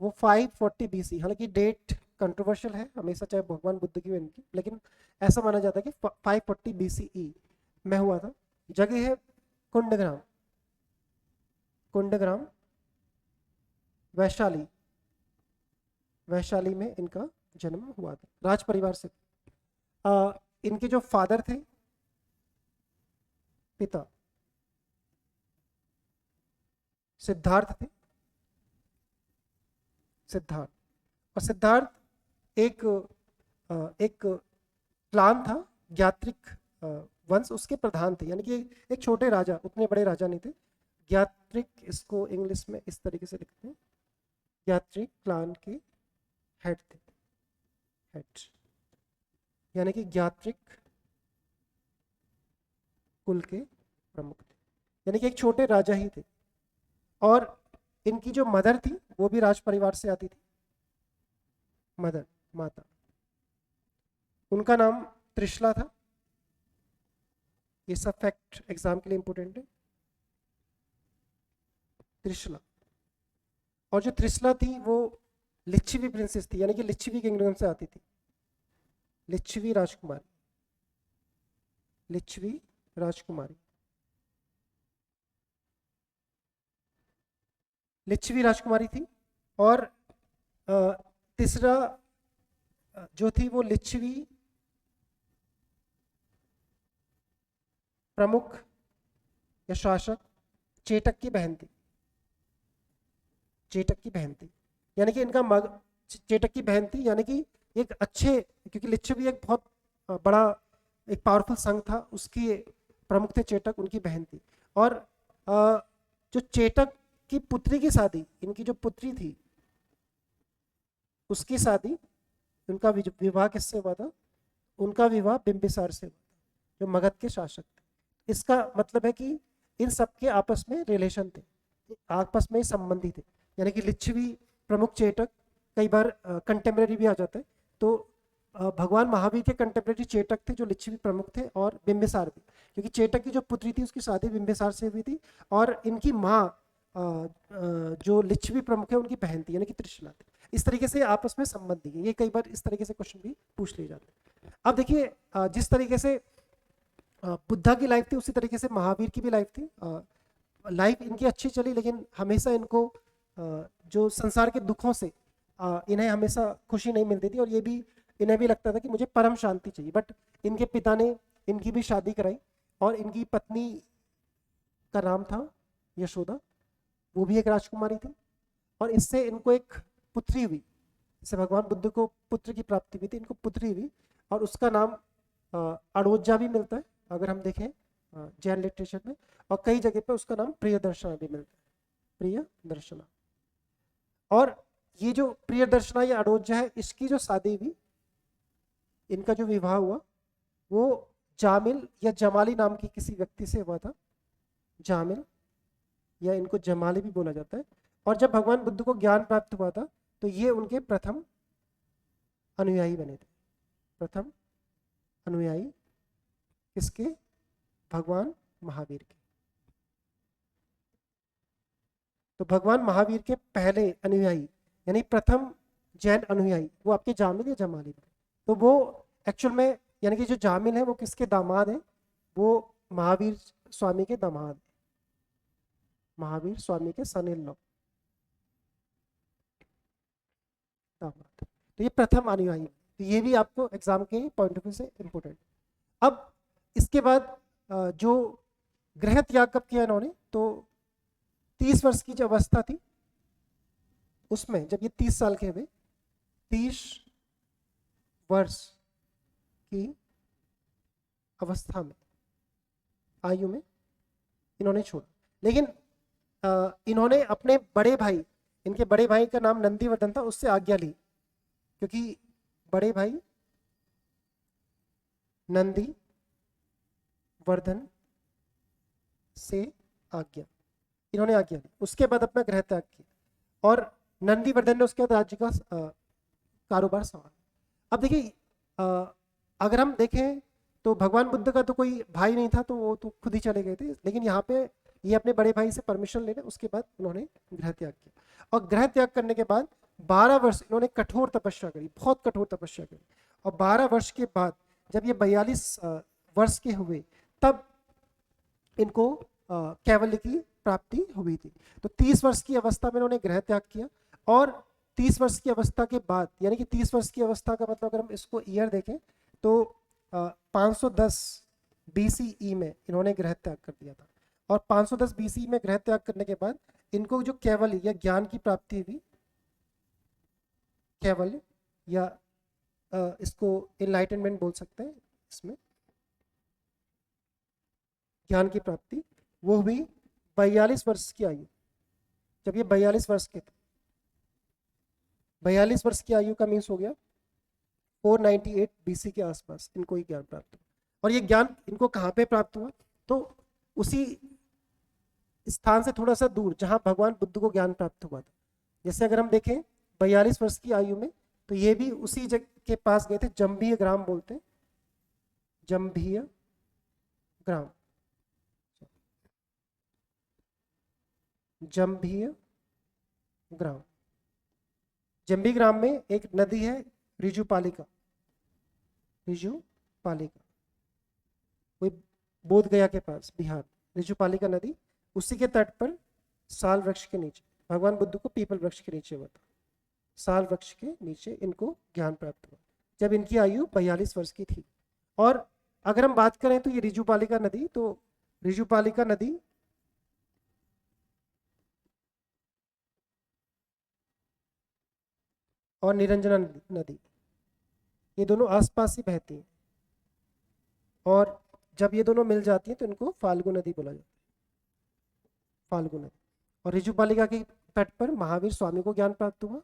Speaker 1: वो 540 BC। हालांकि डेट कंट्रोवर्शियल है हमेशा, चाहे भगवान बुद्ध की हो इनकी, लेकिन ऐसा माना जाता है कि 540 BCE में हुआ था। जगह है कुंडग्राम, कुंडग्राम वैशाली, वैशाली में इनका जन्म हुआ था। राज परिवार से इनके जो फादर थे पिता सिद्धार्थ थे। सिद्धार्थ, और सिद्धार्थ एक क्लान था, ज्ञात्रिक वंश उसके प्रधान थे, यानी कि एक छोटे राजा, उतने बड़े राजा नहीं थे। ज्ञात्रिक, इसको इंग्लिश में इस तरीके से लिखते हैं, ज्ञात्रिक क्लान के हेड थे, हेड, यानी कि ज्ञात्रिक कुल के प्रमुख थे, यानी कि एक छोटे राजा ही थे। और इनकी जो मदर थी वो भी राज परिवार से आती थी, मदर, माता, उनका नाम त्रिशला था। ये सब फैक्ट एग्जाम के लिए इंपॉर्टेंट है। त्रिशला, और जो त्रिशला थी वो लिच्छवी प्रिंसेस थी, यानी कि लिच्छवी किंगडम से आती थी, लिच्छवी राजकुमारी, लिच्छवी राजकुमारी, लिच्छवी राजकुमारी थी। और तीसरा जो थी वो लिच्छवी प्रमुख या शासक चेटक की बहन थी, चेटक की बहन थी, यानी कि इनका चेटक की बहन थी, यानी कि एक अच्छे, क्योंकि लिच्छवी एक बहुत बड़ा एक पावरफुल संघ था, उसके प्रमुख थे चेटक, उनकी बहन थी। और जो चेटक की पुत्री की शादी, इनकी जो पुत्री थी उसकी शादी, उनका विवाह किससे हुआ था? उनका विवाह बिंबिसार से हुआ था, जो मगध के शासक थे। इसका मतलब है कि इन सबके आपस में रिलेशन थे, आपस में संबंधी थे, यानी कि लिच्छवी प्रमुख चेटक कई बार कंटेम्परेरी भी आ जाता है। तो भगवान महावीर के कंटेम्परेरी चेटक थे जो लिच्छवी प्रमुख थे, और बिंबिसार भी, क्योंकि चेटक की जो पुत्री थी उसकी शादी बिंबिसार से हुई थी, और इनकी माँ जो लिच्छवी प्रमुख है उनकी बहन थी, यानी कि त्रिशला थी। इस तरीके से आपस में संबंधी है। ये कई बार इस तरीके से क्वेश्चन भी पूछ लिए जाते हैं। अब देखिए जिस तरीके से बुद्धा की लाइफ थी उसी तरीके से महावीर की भी लाइफ थी। लाइफ इनकी अच्छी चली, लेकिन हमेशा इनको जो संसार के दुखों से इन्हें हमेशा खुशी नहीं मिलती थी, और ये भी इन्हें भी लगता था कि मुझे परम शांति चाहिए। बट इनके पिता ने इनकी भी शादी कराई, और इनकी पत्नी का नाम था यशोदा, वो भी एक राजकुमारी थी, और इससे इनको एक पुत्री हुई। जैसे भगवान बुद्ध को पुत्र की प्राप्ति हुई थी, इनको पुत्री हुई, और उसका नाम अड़ोजा भी मिलता है अगर हम देखें जैन लिटरेचर में, और कई जगह पे उसका नाम प्रियदर्शना भी मिलता है, प्रियदर्शना। और ये जो प्रियदर्शना या अड़ोजा है, इसकी जो शादी हुई, इनका जो विवाह हुआ वो जामिल या जमाली नाम की किसी व्यक्ति से हुआ था, जामिल, या इनको जमाली भी बोला जाता है। और जब भगवान बुद्ध को ज्ञान प्राप्त हुआ था तो ये उनके प्रथम अनुयायी बने थे, प्रथम अनुयायी किसके? भगवान महावीर के। तो भगवान महावीर के पहले अनुयायी, यानी प्रथम जैन अनुयायी, वो आपके जामिल या जमाली बने। तो वो एक्चुअल में, यानी कि जो जामिल है वो किसके दामाद हैं? वो महावीर स्वामी के दामाद, महावीर स्वामी के सन इन लॉ, दामाद। तो ये प्रथम अनुयायी, तो ये भी आपको एग्जाम के पॉइंट ऑफ व्यू से इम्पोर्टेंट। अब इसके बाद जो गृह त्याग कब किया इन्होंने? तो 30 वर्ष की जो अवस्था थी उसमें, जब ये 30 साल के हुए, 30 वर्ष की अवस्था में, आयु में इन्होंने छोड़ा। लेकिन इन्होंने अपने बड़े भाई, इनके बड़े भाई का नाम नंदीवर्धन था, उससे आज्ञा ली, क्योंकि बड़े भाई नंदी वर्धन से आज्ञा, इन्होंने आज्ञा ली। उसके बाद अपना गृह त्याग किया, और नंदीवर्धन ने उसके बाद राज्य का कारोबार संभाला। अब देखिए अगर हम देखें तो भगवान बुद्ध का तो कोई भाई नहीं था, तो वो तो खुद ही चले गए थे। लेकिन यहाँ पे ये अपने बड़े भाई से परमिशन ले लें, उसके बाद उन्होंने गृह त्याग किया। और गृह त्याग करने के बाद 12 वर्ष इन्होंने कठोर तपस्या करी, बहुत कठोर तपस्या करी। और 12 वर्ष के बाद जब ये 42 वर्ष के हुए, तब इनको कैवल्य की प्राप्ति हुई थी। तो 30 वर्ष की अवस्था में इन्होंने गृह त्याग किया, और 30 वर्ष की अवस्था के बाद, यानी कि 30 वर्ष की अवस्था का मतलब अगर हम इसको ईयर देखें तो 510 BCE में इन्होंने गृह त्याग कर दिया था। और 510 BCE में गृह त्याग करने के बाद इनको जो कैवल्य या ज्ञान की प्राप्ति हुई, कैवल्य या इसको एनलाइटनमेंट बोल सकते हैं, इसमें ज्ञान की प्राप्ति वो हुई 42 वर्ष की आयु। जब ये 42 वर्ष के थे, 42 वर्ष की आयु का मीन्स हो गया 498 BC के आसपास इनको ये ज्ञान प्राप्त हुआ। और ये ज्ञान इनको कहाँ पे प्राप्त हुआ? तो उसी स्थान से थोड़ा सा दूर जहां भगवान बुद्ध को ज्ञान प्राप्त हुआ था। जैसे अगर हम देखें 42 वर्ष की आयु में, तो ये भी उसी जगह के पास गए थे, जम्भीय ग्राम बोलते हैं, जम्भीय ग्राम, जम्भीय ग्राम। जम्भी ग्राम में एक नदी है ऋजुपालिका, ऋजुपालिका, वही बोध गया के पास बिहार, ऋजुपालिका नदी, उसी के तट पर साल वृक्ष के नीचे भगवान बुद्ध को पीपल वृक्ष के नीचे हुआ था। साल वृक्ष के नीचे इनको ज्ञान प्राप्त हुआ जब इनकी आयु 42 वर्ष की थी। और अगर हम बात करें तो ये ऋजुपालिका नदी, तो ऋजुपालिका नदी और निरंजना नदी, ये दोनों आसपास ही बहती हैं। और जब ये दोनों मिल जाती हैं तो इनको फाल्गु नदी बोला जाता है, फाल्गु नदी। और ऋजुपालिका के तट पर महावीर स्वामी को ज्ञान प्राप्त हुआ।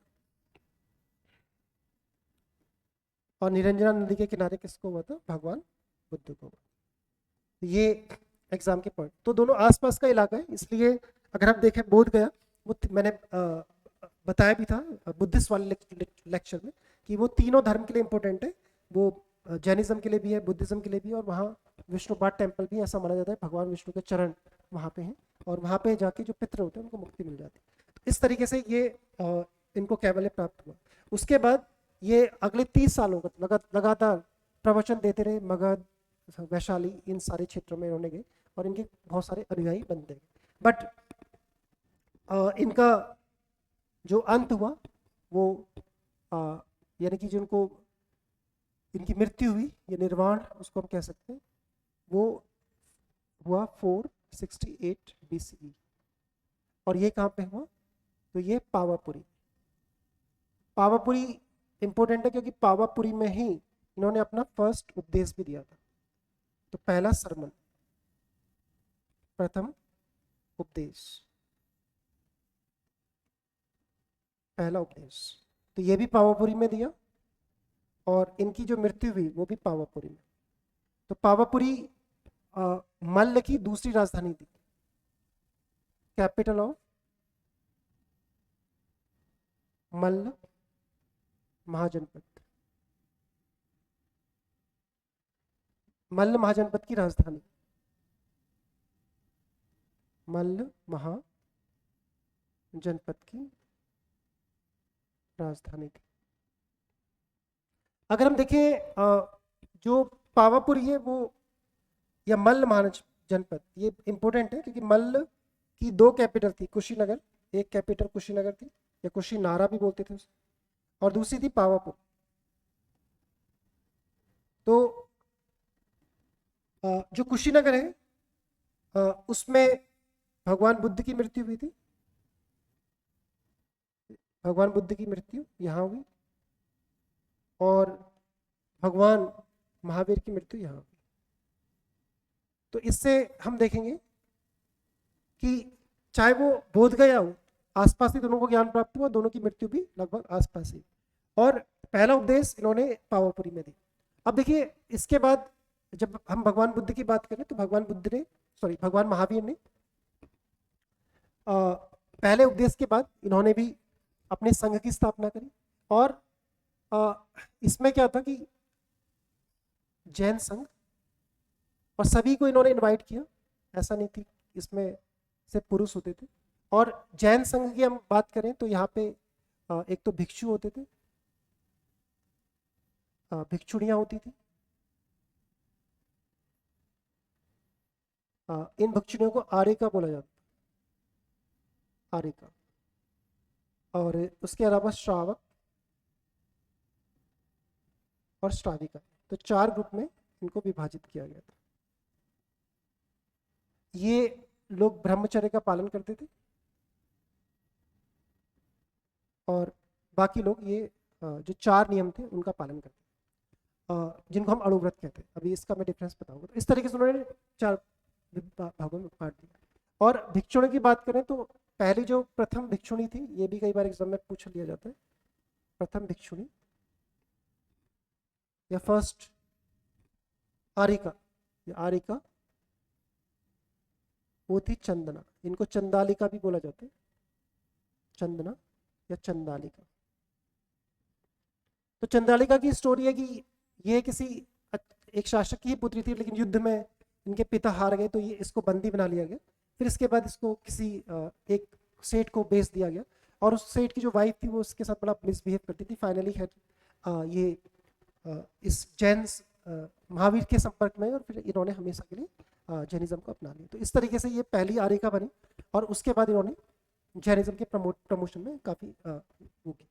Speaker 1: और निरंजना नदी के किनारे किसको हुआ था? भगवान बुद्ध को। ये एग्जाम के पॉइंट तो दोनों आसपास का इलाका है, इसलिए अगर हम देखें बोध गया, वो मैंने बताया भी था बुद्धिस्ट वाले लेक्चर में कि वो तीनों धर्म के लिए इम्पोर्टेंट है। वो जैनिज्म के लिए भी है, बुद्धिज्म के लिए भी है, और वहाँ विष्णुपाद टेम्पल भी ऐसा माना जाता है, भगवान विष्णु के चरण वहाँ पे हैं, और वहाँ पे जाके जो पितृ होते हैं उनको मुक्ति मिल जाती है। तो इस तरीके से ये इनको कैवल्य प्राप्त हुआ। उसके बाद ये अगले 30 सालों का लगातार प्रवचन देते रहे, मगध, वैशाली, इन सारे क्षेत्रों में इन्होंने गए और इनके बहुत सारे अनुयायी बनते गए। बट इनका जो अंत हुआ वो यानी कि जिनको इनकी मृत्यु हुई, ये निर्वाण उसको हम कह सकते हैं, वो हुआ 468 BCE। और ये कहाँ पे हुआ? तो ये पावापुरी। पावापुरी इंपॉर्टेंट है क्योंकि पावापुरी में ही इन्होंने अपना फर्स्ट उपदेश भी दिया था। तो पहला सरमन, प्रथम उपदेश, पहला उपदेश, तो ये भी पावापुरी में दिया। और इनकी जो मृत्यु हुई वो भी पावापुरी में। तो पावापुरी मल्ल की दूसरी राजधानी थी, कैपिटल ऑफ मल्ल महाजनपद, मल्ल महाजनपद की राजधानी, मल्ल महाजनपद की राजधानी थी। अगर हम देखें जो पावापुरी है वो या मल्ल महाजनपद, ये इंपॉर्टेंट है क्योंकि मल्ल की 2 कैपिटल थी, कुशीनगर, एक कैपिटल कुशीनगर थी या कुशीनारा भी बोलते थे उसे, और दूसरी थी पावापुर। तो जो कुशीनगर है उसमें भगवान बुद्ध की मृत्यु हुई थी, भगवान बुद्ध की मृत्यु यहाँ हुई, और भगवान महावीर की मृत्यु यहाँ हुई। तो इससे हम देखेंगे कि चाहे वो बोध गया हो, आसपास ही दोनों को ज्ञान प्राप्त हुआ, दोनों की मृत्यु भी लगभग आसपास ही। और पहला उपदेश इन्होंने पावापुरी में दी। अब देखिए इसके बाद जब हम भगवान बुद्ध की बात करें तो भगवान महावीर ने पहले उपदेश के बाद इन्होंने भी अपने संघ की स्थापना करी। और इसमें क्या था कि जैन संघ, और सभी को इन्होंने इनवाइट किया, ऐसा नहीं थी इसमें सिर्फ पुरुष होते थे। और जैन संघ की हम बात करें तो यहाँ पे एक तो भिक्षु होते थे, भिक्षुणियाँ होती थी, इन भिक्षुणियों को आर्यिका बोला जाता, आर्यिका। और उसके अलावा श्रावक और श्राविका, तो 4 ग्रुप में इनको विभाजित किया गया था। ये लोग ब्रह्मचर्य का पालन करते थे और बाकी लोग ये जो 4 नियम थे उनका पालन करते थे, जिनको हम अणुव्रत कहते हैं। अभी इसका मैं डिफरेंस बताऊंगा। तो इस तरीके से उन्होंने 4 भागों में बांट दिया। और भिक्षुणी की बात करें तो पहली जो प्रथम भिक्षुणी थी, ये भी कई बार एग्जाम में पूछ लिया जाता है, प्रथम भिक्षुणी या फर्स्ट आरिका, या आरिका, वो थी चंदना। इनको चंदालिका भी बोला जाता है, चंदना या चंदालिका। तो चंदालिका की स्टोरी है कि ये किसी एक शासक की ही पुत्री थी, लेकिन युद्ध में इनके पिता हार गए तो ये इसको बंदी बना लिया गया। फिर इसके बाद इसको किसी एक सेठ को बेच दिया गया, और उस सेठ की जो वाइफ थी वो उसके साथ बड़ा मिसबिहेव करती थी। फाइनली ये इस जैन महावीर के संपर्क में, और फिर इन्होंने हमेशा के लिए जैनिज्म को अपना लिया। तो इस तरीके से ये पहली आरिका बनी, और उसके बाद इन्होंने जैनिज्म के प्रमोशन में काफ़ी वो की।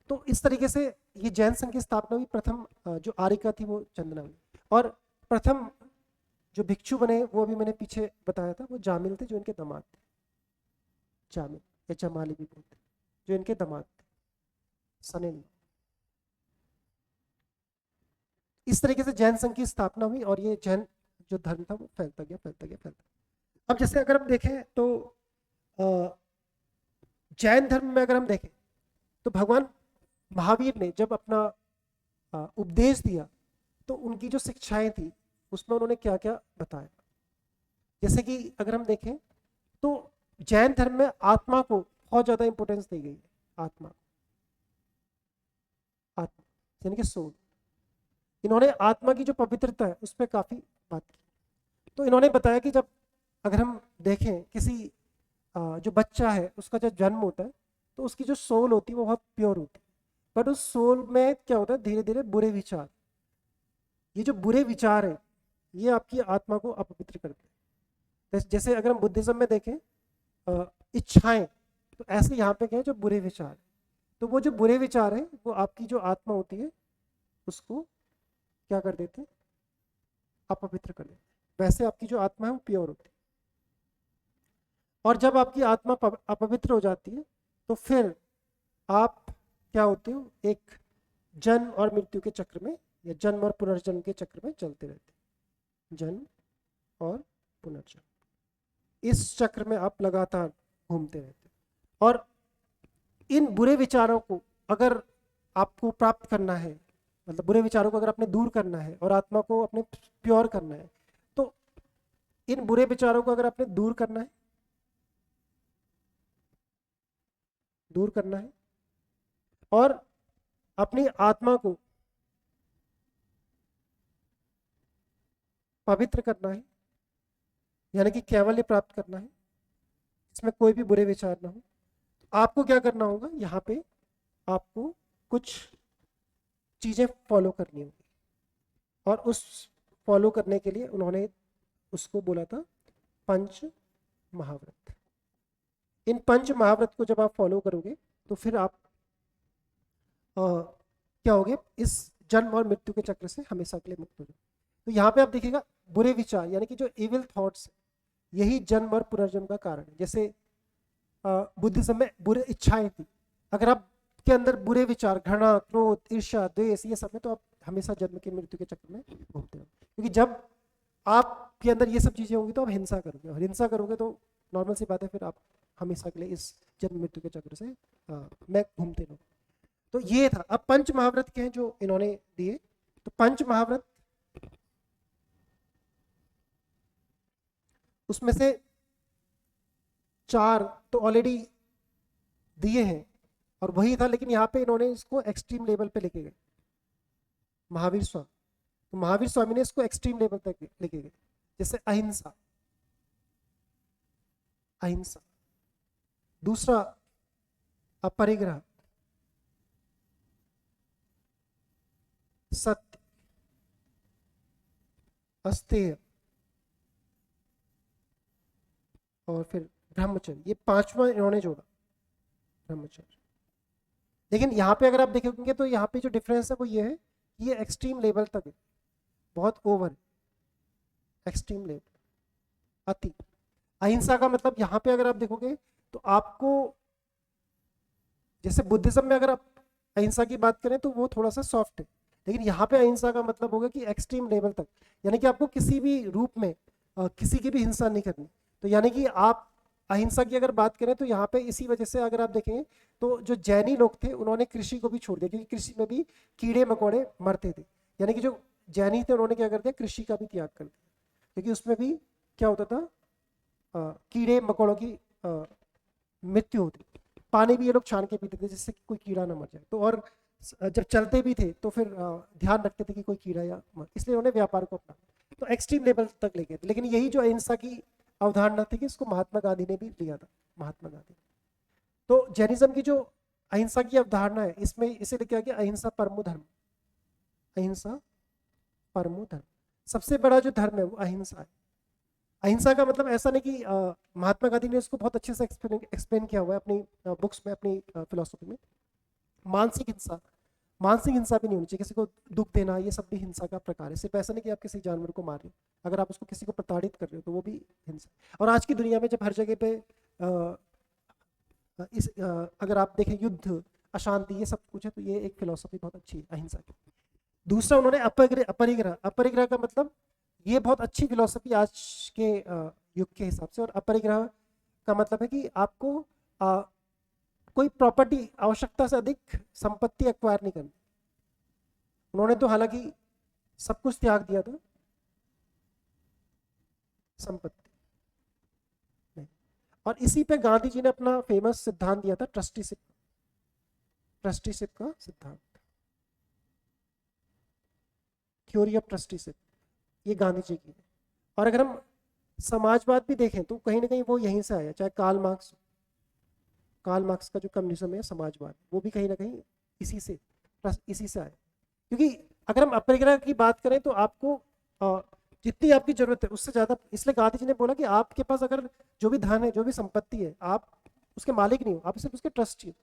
Speaker 1: तो इस तरीके से ये जैन संघ की स्थापना हुई। प्रथम जो आरिका थी वो चंदना हुई, और प्रथम जो भिक्षु बने वो भी मैंने पीछे बताया था, वो जामिल थे, जो इनके दामाद थे। जामिल या जमाली भी बोलते, जो इनके दामाद थे, सनेन। इस तरीके से जैन संघ की स्थापना हुई, और ये जैन जो धर्म था वो फैलता गया, फैलता गया, फैलता गया। अब जैसे अगर हम देखें तो जैन धर्म में अगर हम देखें तो भगवान महावीर ने जब अपना उपदेश दिया तो उनकी जो शिक्षाएं थी उसमें उन्होंने क्या क्या बताया। जैसे कि अगर हम देखें तो जैन धर्म में आत्मा को बहुत ज्यादा इंपॉर्टेंस दी गई है। आत्मा, आत्मा यानी कि सोल। इन्होंने आत्मा की जो पवित्रता है उस पर काफी बात की। तो इन्होंने बताया कि जब अगर हम देखें किसी जो बच्चा है उसका जब जन्म होता है तो उसकी जो सोल होती है वो बहुत प्योर होती है, बट उस सोल में क्या होता है, धीरे धीरे बुरे विचार, ये जो बुरे विचार है ये आपकी आत्मा को अपवित्र करते हैं। जैसे अगर हम बुद्धिज्म में देखें इच्छाएं, तो ऐसे यहाँ पे क्या है, जो बुरे विचार है, तो वो जो बुरे विचार है वो आपकी जो आत्मा होती है उसको क्या कर देते हैं, अपवित्र कर देते हैं। वैसे आपकी जो आत्मा है वो प्योर होती है, और जब आपकी आत्मा अपवित्र हो जाती है तो फिर आप क्या होते हो, एक जन्म और मृत्यु के चक्र में, या जन्म और पुनर्जन्म के चक्र में चलते रहते हैं। जन्म और पुनर्जन्म, इस चक्र में आप लगातार घूमते रहते हैं। और इन बुरे विचारों को अगर आपको प्राप्त करना है, मतलब बुरे विचारों को अगर आपने दूर करना है और आत्मा को अपने प्योर करना है, तो इन बुरे विचारों को अगर आपने दूर करना है, और अपनी आत्मा को पवित्र करना है, यानी कि कैवल्य प्राप्त करना है, इसमें कोई भी बुरे विचार ना हो, आपको क्या करना होगा, यहाँ पे आपको कुछ चीजें फॉलो करनी होगी। और उस फॉलो करने के लिए उन्होंने उसको बोला था पंच महाव्रत। इन पंच महाव्रत को जब आप फॉलो करोगे तो फिर आप क्या होगे, इस जन्म और मृत्यु के चक्र से हमेशा के लिए मुक्त हो जाओगे। तो यहाँ पे आप देखिएगा बुरे विचार यानी कि जो इविल थॉट्स, यही जन्म और पुनर्जन्म का कारण है। जैसे बुद्धिज्म में बुरे इच्छाएं थी, अगर आप के अंदर बुरे विचार, घृणा, क्रोध, ईर्ष्या, द्वेष, ये सब है, तो आप हमेशा जन्म के मृत्यु के चक्र में घूमते हो। क्योंकि जब आपके अंदर ये सब चीजें होंगी तो आप हिंसा करोगे, और हिंसा करोगे तो नॉर्मल सी बात है, फिर आप हमेशा के लिए इस जन्म मृत्यु के चक्र से मैं घूमते रहो। तो ये था। अब पंच महाव्रत के हैं जो इन्होंने दिए। तो पंच महाव्रत, उसमें से 4 तो ऑलरेडी दिए हैं और वही था, लेकिन यहाँ पे इन्होंने इसको एक्सट्रीम लेवल पे लेके गए महावीर स्वामी। तो महावीर स्वामी ने इसको एक्सट्रीम लेवल तक लेके गए। जैसे अहिंसा, अहिंसा। दूसरा अपरिग्रह, सत्य, अस्तेय, और फिर ब्रह्मचर्य। ये 5वां इन्होंने जोड़ा, ब्रह्मचर्य। लेकिन यहाँ पे अगर आप देखेंगे तो यहाँ पे जो डिफरेंस है वो ये है कि ये एक्सट्रीम लेवल तक है, बहुत ओवर, एक्सट्रीम लेवल, अति। अहिंसा का मतलब यहाँ पे अगर आप देखोगे तो आपको, जैसे बुद्धिज्म में अगर आप अहिंसा की बात करें तो वो थोड़ा सा सॉफ्ट है, लेकिन यहाँ पे अहिंसा का मतलब होगा कि एक्सट्रीम लेवल तक, यानी कि आपको किसी भी रूप में किसी की भी हिंसा नहीं करनी। तो यानी कि आप अहिंसा की अगर बात करें तो यहाँ पे इसी वजह से अगर आप देखेंगे तो जो जैनी लोग थे उन्होंने कृषि को भी छोड़ दिया, क्योंकि कृषि में भी कीड़े मकोड़े मरते थे। यानी कि जो जैनी थे उन्होंने क्या कर दिया, कृषि का भी त्याग कर दिया, क्योंकि उसमें भी क्या होता था, कीड़े मकोड़ों की मृत्यु होती। पानी भी ये लोग छान के पीते थे जिससे कि कोई कीड़ा ना मर जाए। तो और जब चलते भी थे तो फिर ध्यान रखते थे कि कोई कीड़ा या मर, इसलिए उन्होंने व्यापार को अपना तो एक्सट्रीम लेवल तक ले गए थे। लेकिन यही जो अहिंसा की अवधारणा थी कि इसको महात्मा गांधी ने भी लिया था, महात्मा गांधी। तो जैनिज्म की जो अहिंसा की अवधारणा है इसमें इसे लिखा गया अहिंसा परमो धर्म, अहिंसा परमो धर्म। सबसे बड़ा जो धर्म है वो अहिंसा है। अहिंसा का मतलब ऐसा नहीं कि महात्मा गांधी ने इसको बहुत अच्छे से एक्सप्लेन किया हुआ है अपनी बुक्स में, अपनी फिलोसफी में। मानसिक हिंसा, मानसिक हिंसा भी नहीं होनी चाहिए, किसी को दुख देना ये सब भी हिंसा का प्रकार है। सिर्फ ऐसा नहीं कि आप किसी जानवर को मार रहे हो, अगर आप उसको किसी को प्रताड़ित कर रहे हो तो वो भी हिंसा। और आज की दुनिया में जब हर जगह पे अगर आप देखें युद्ध अशांति ये सब कुछ है, तो ये एक फिलोसफी बहुत अच्छी है अहिंसा की। दूसरा उन्होंने अपरिग्रह, अपरिग्रह, अपरिग्रह का मतलब ये बहुत अच्छी फिलोसफी आज के युग के हिसाब से। और अपरिग्रह का मतलब है कि आपको कोई प्रॉपर्टी, आवश्यकता से अधिक संपत्ति एक्वायर नहीं करनी। उन्होंने तो हालांकि सब कुछ त्याग दिया था, संपत्ति नहीं। और इसी पे गांधी जी ने अपना फेमस सिद्धांत दिया था, ट्रस्टीशिप, ट्रस्टीशिप का सिद्धांत, थ्योरी ऑफ ट्रस्टीशिप, ये गांधी जी की है। और अगर हम समाजवाद भी देखें तो कहीं ना कहीं वो यहीं से आया, चाहे कार्ल मार्क्स, कार्ल मार्क्स का जो कम्युनिज्म है, समाजवाद, वो भी कहीं ना कहीं इसी से आया। क्योंकि अगर हम अपरिग्रह की बात करें तो आपको जितनी आपकी जरूरत है उससे ज्यादा, इसलिए गांधी जी ने बोला कि आपके पास अगर जो भी धन है, जो भी संपत्ति है, आप उसके मालिक नहीं हो, आप सिर्फ उसके ट्रस्टी हो।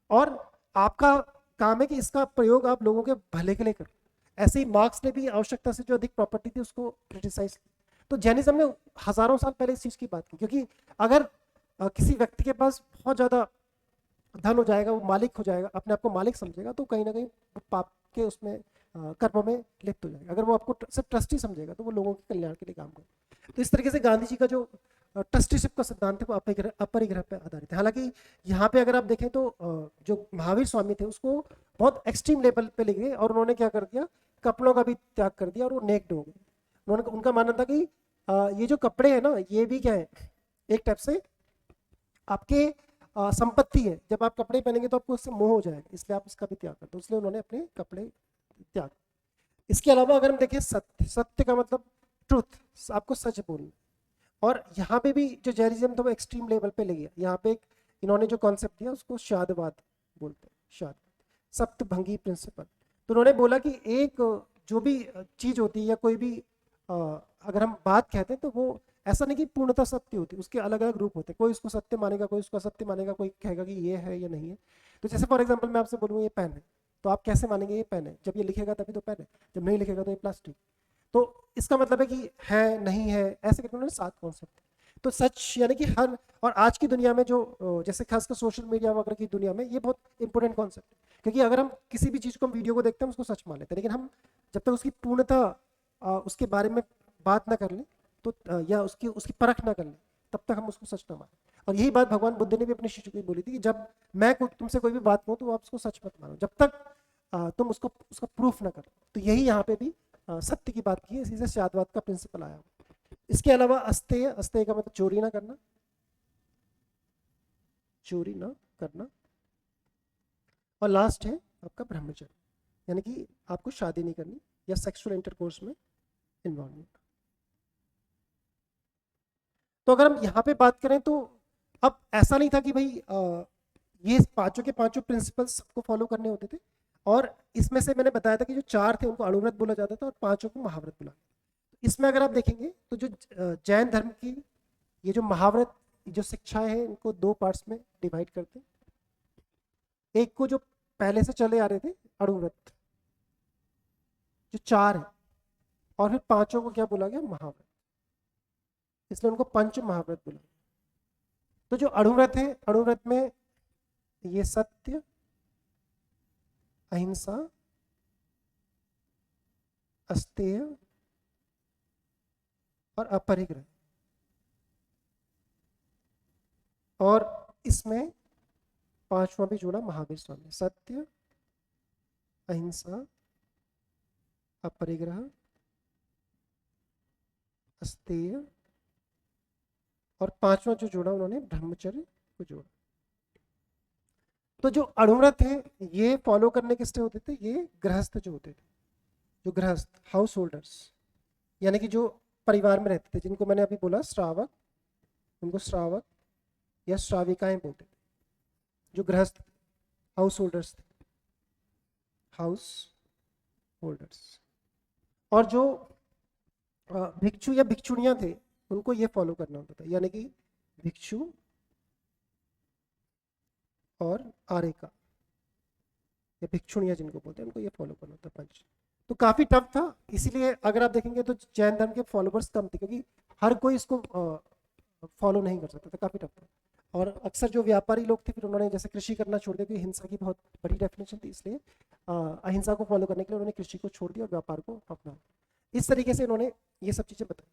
Speaker 1: और आपका काम है कि इसका प्रयोग आप लोगों के भले के लिए करो। ऐसे ही मार्क्स ने भी आवश्यकता से जो अधिक प्रॉपर्टी थी उसको क्रिटिसाइज किया। तो जैनिज्म ने हजारों साल पहले इस चीज की बात की, क्योंकि अगर किसी व्यक्ति के पास बहुत ज्यादा धन हो जाएगा, वो मालिक हो जाएगा, अपने आप को मालिक समझेगा, तो कहीं ना कहीं वो पाप के उसमें कर्म में लिप्त हो जाएगा। अगर वो आपको सिर्फ ट्रस्टी समझेगा तो वो लोगों के कल्याण के लिए काम करेगा। तो इस तरीके से गांधी जी का जो ट्रस्टीशिप का सिद्धांत है वो अपरिग्रह पर आधारित है। हालांकि यहाँ पे अगर आप देखें तो जो महावीर स्वामी थे उसको बहुत एक्सट्रीम लेवल पे ले गए और उन्होंने क्या कर दिया, कपड़ों का भी त्याग कर दिया और वो नेक्ड हो गए। उन्होंने, उनका मानना था कि ये जो कपड़े हैं ना, ये भी क्या है, एक टाइप से आपके संपत्ति है। जब आप कपड़े पहनेंगे तो आपको उससे मोह हो जाएगा, इसलिए आप इसका भी त्याग करते हो। इसलिए उन्होंने अपने कपड़े त्याग। इसके अलावा अगर हम देखें सत्य, सत्य का मतलब ट्रुथ, आपको सच बोलना। और यहाँ पे भी जो जैनिज्म था वो एक्सट्रीम लेवल पे ले गया। यहाँ पे एक इन्होंने जो कॉन्सेप्ट दिया उसको शादवाद बोलते हैं, शाद, सप्तभंगी प्रिंसिपल। तो उन्होंने बोला कि एक जो भी चीज होती है या कोई भी अगर हम बात कहते हैं तो वो ऐसा नहीं कि पूर्णतः सत्य होती, उसके अलग अलग रूप होते हैं। कोई उसको सत्य मानेगा, कोई उसको असत्य मानेगा, कोई कहेगा कि ये है या नहीं है। तो जैसे फॉर एग्जाम्पल मैं आपसे बोलूँ ये पेन है, तो आप कैसे मानेंगे ये पेन है, जब ये लिखेगा तभी तो पेन है, जब नहीं लिखेगा तो ये प्लास्टिक। तो इसका मतलब है कि है नहीं है, ऐसे करके उन्होंने 7 कॉन्सेप्ट। तो सच यानी कि हर, और आज की दुनिया में जो जैसे खासकर सोशल मीडिया वगैरह की दुनिया में ये बहुत इंपॉर्टेंट कॉन्सेप्ट है। क्योंकि अगर हम किसी भी चीज़ को, हम वीडियो को देखते हैं उसको सच मान लेते हैं, लेकिन हम जब तक उसकी पूर्णतः उसके बारे में बात ना कर लें तो या उसकी उसकी परख ना कर लें तब तक हम उसको सच ना मानें। और यही बात भगवान बुद्ध ने भी अपने शिष्य को बोली थी कि जब मैं तुमसे कोई भी बात कहूँ तो आप उसको सच मत मानो, जब तक तुम उसको उसका प्रूफ ना करो। तो यही यहाँ पे भी सत्य की बात की है, इसी से शादवाद का प्रिंसिपल आया। इसके अलावा अस्तेय, अस्तेय का मतलब चोरी ना करना, चोरी ना करना। और लास्ट है आपका ब्रह्मचर्य, यानी कि आपको शादी नहीं करनी या सेक्सुअल इंटरकोर्स में इन्वॉल्व। तो अगर हम यहाँ पे बात करें तो अब ऐसा नहीं था कि भाई ये पांचों के पांचों प्रिंसिपल्स सबको फॉलो करने होते थे। और इसमें से मैंने बताया था कि जो 4 थे उनको अणुव्रत बोला जाता था और 5 को महाव्रत बोला। इसमें अगर आप देखेंगे तो जो जैन धर्म की ये जो महाव्रत जो शिक्षाएं हैं इनको 2 पार्ट्स में डिवाइड करते हैं। एक को जो पहले से चले आ रहे थे अणुव्रत जो 4 है, और फिर 5 को क्या बोला गया, महाव्रत। इसलिए उनको पंच महाव्रत बोला। तो जो अणुव्रत है, अणुव्रत में ये सत्य, अहिंसा, अस्तेय और अपरिग्रह, और इसमें पांचवा भी जोड़ा महावीर स्वामी, सत्य, अहिंसा, अपरिग्रह, अस्तेय, और पांचवा जो जोड़ा उन्होंने ब्रह्मचर्य को जोड़ा। तो जो अणुव्रत है ये फॉलो करने किससे होते थे? ये गृहस्थ जो होते थे, जो गृहस्थ हाउस होल्डर्स, यानी कि जो परिवार में रहते थे, जिनको मैंने अभी बोला श्रावक, उनको श्रावक या श्राविकाएं बोलते थे, जो गृहस्थ हाउस होल्डर्स थे, हाउस होल्डर्स। और जो भिक्षु या भिक्षुणियां थे उनको ये फॉलो करना होता था, यानी कि भिक्षु और आरेका या भिक्षुणियां जिनको बोलते हैं उनको ये फॉलो करना होता पंच। तो काफी टफ था, इसीलिए अगर आप देखेंगे तो जैन धर्म के फॉलोवर्स कम थे, क्योंकि हर कोई इसको फॉलो नहीं कर सकता था, काफी टफ था। और अक्सर जो व्यापारी लोग थे फिर उन्होंने जैसे कृषि करना छोड़ दिया, क्योंकि हिंसा की बहुत बड़ी डेफिनेशन थी, इसलिए अहिंसा को फॉलो करने के लिए उन्होंने कृषि को छोड़ दिया और व्यापार को अपना। इस तरीके से इन्होंने ये सब चीजें बताई।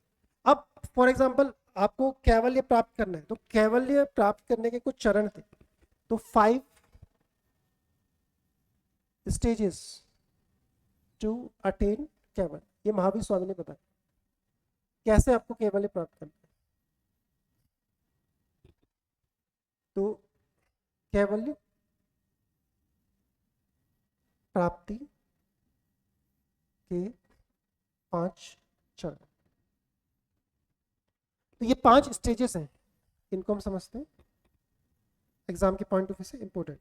Speaker 1: अब फॉर एग्जाम्पल आपको कैवल्य प्राप्त करना है, तो कैवल्य प्राप्त करने के कुछ चरण थे। तो 5 स्टेजेस टू अटेन कैवल्य, ये महावीर स्वामी ने बताया कैसे आपको कैवल्य प्राप्त करना है। तो कैवल्य प्राप्ति के 5 चरण, तो ये 5 स्टेजेस हैं, इनको हम समझते हैं, एग्जाम के पॉइंट ऑफ व्यू से इंपॉर्टेंट।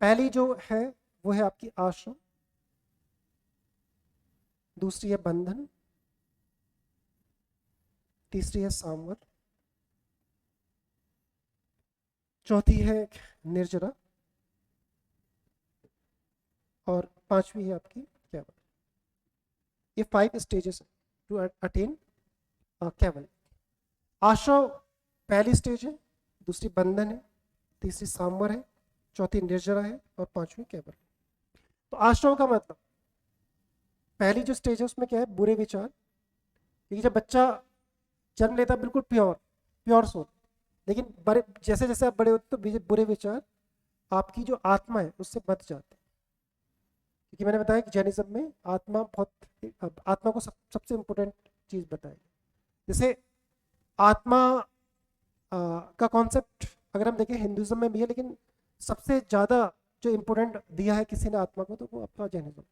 Speaker 1: पहली जो है वो है आपकी आश्रम, दूसरी है बंधन, तीसरी है सांवर, चौथी है निर्जरा, और पांचवी है आपकी कैवल्य। ये 5 स्टेजेस है टू अटेन कैवल्य। आश्रम पहली स्टेज है, दूसरी बंधन है, तीसरी सांवर है, चौथी निर्जरा है और पांचवी कैवल्य। तो आश्रम का मतलब पहली जो स्टेज है उसमें क्या है? बुरे विचार, क्योंकि जब बच्चा जन्म लेता है बिल्कुल प्योर प्योर सोल, लेकिन बड़े जैसे जैसे आप बड़े होते तो बुरे विचार आपकी जो आत्मा है उससे बच जाते हैं। क्योंकि मैंने बताया कि जैनिज्म में आत्मा आत्मा को सबसे इम्पोर्टेंट चीज बताई। जैसे आत्मा का कॉन्सेप्ट अगर हम देखें हिंदुइज्म में भी है, लेकिन सबसे ज़्यादा जो इम्पोर्टेंट दिया है किसी ने आत्मा को तो वो आपका जैनिज्म।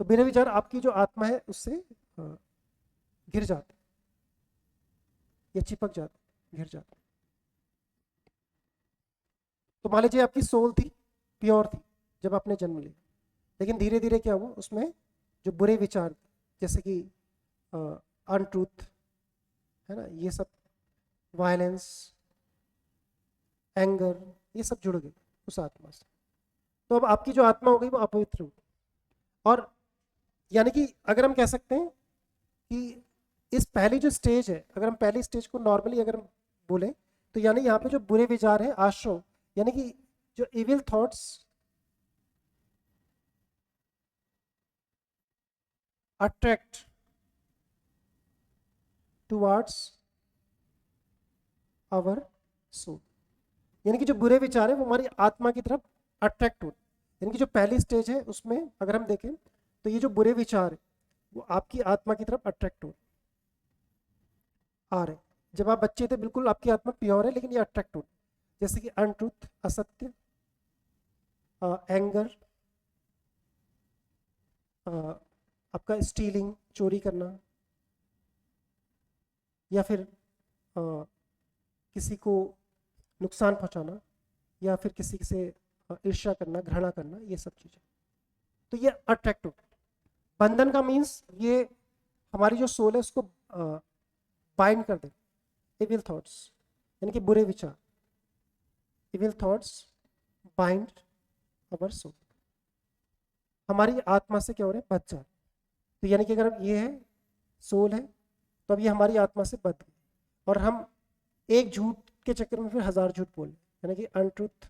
Speaker 1: तो मेरे विचार आपकी जो आत्मा है उससे घिर जाते या चिपक जाते, घिर जाते। तो मान लीजिए आपकी सोल थी, प्योर थी जब आपने जन्म लिया, लेकिन धीरे धीरे क्या हुआ, उसमें जो बुरे विचार जैसे कि अनट्रूथ है ना, ये सब, वायलेंस, एंगर, ये सब जुड़ गए उस आत्मा से। तो अब आपकी जो आत्मा हो गई वो अपवित्र हो, और यानी कि अगर हम कह सकते हैं कि इस पहली जो स्टेज है, अगर हम पहली स्टेज को नॉर्मली अगर हम बोले तो यानी यहाँ पे जो बुरे विचार है आश्रम, यानी कि जो evil thoughts attract towards our soul, यानी कि जो बुरे विचार है वो हमारी आत्मा की तरफ अट्रैक्ट हो। यानी कि जो पहली स्टेज है उसमें अगर हम देखें तो ये जो बुरे विचार है वो आपकी आत्मा की तरफ अट्रैक्ट हो आ रहे। जब आप बच्चे थे बिल्कुल आपकी आत्मा प्योर है, लेकिन ये अट्रैक्ट हो, जैसे कि अनट्रूथ, असत्य, एंगर, आपका स्टीलिंग, चोरी करना, या फिर किसी को नुकसान पहुंचाना, या फिर किसी से ईर्ष्या करना, घृणा करना, ये सब चीज़ें, तो ये अट्रैक्ट होता है। बंधन का मीन्स ये हमारी जो सोल है उसको बाइंड कर दे, इविल थॉट्स, यानी कि बुरे विचार, evil thoughts bind our soul, हमारी आत्मा से क्या हो रहे हैं, बच जाए। तो यानी कि अगर ये है सोल है, तो अब ये हमारी आत्मा से बंध गई और हम एक झूठ के चक्कर में फिर 1000 झूठ बोले, यानी कि untruth,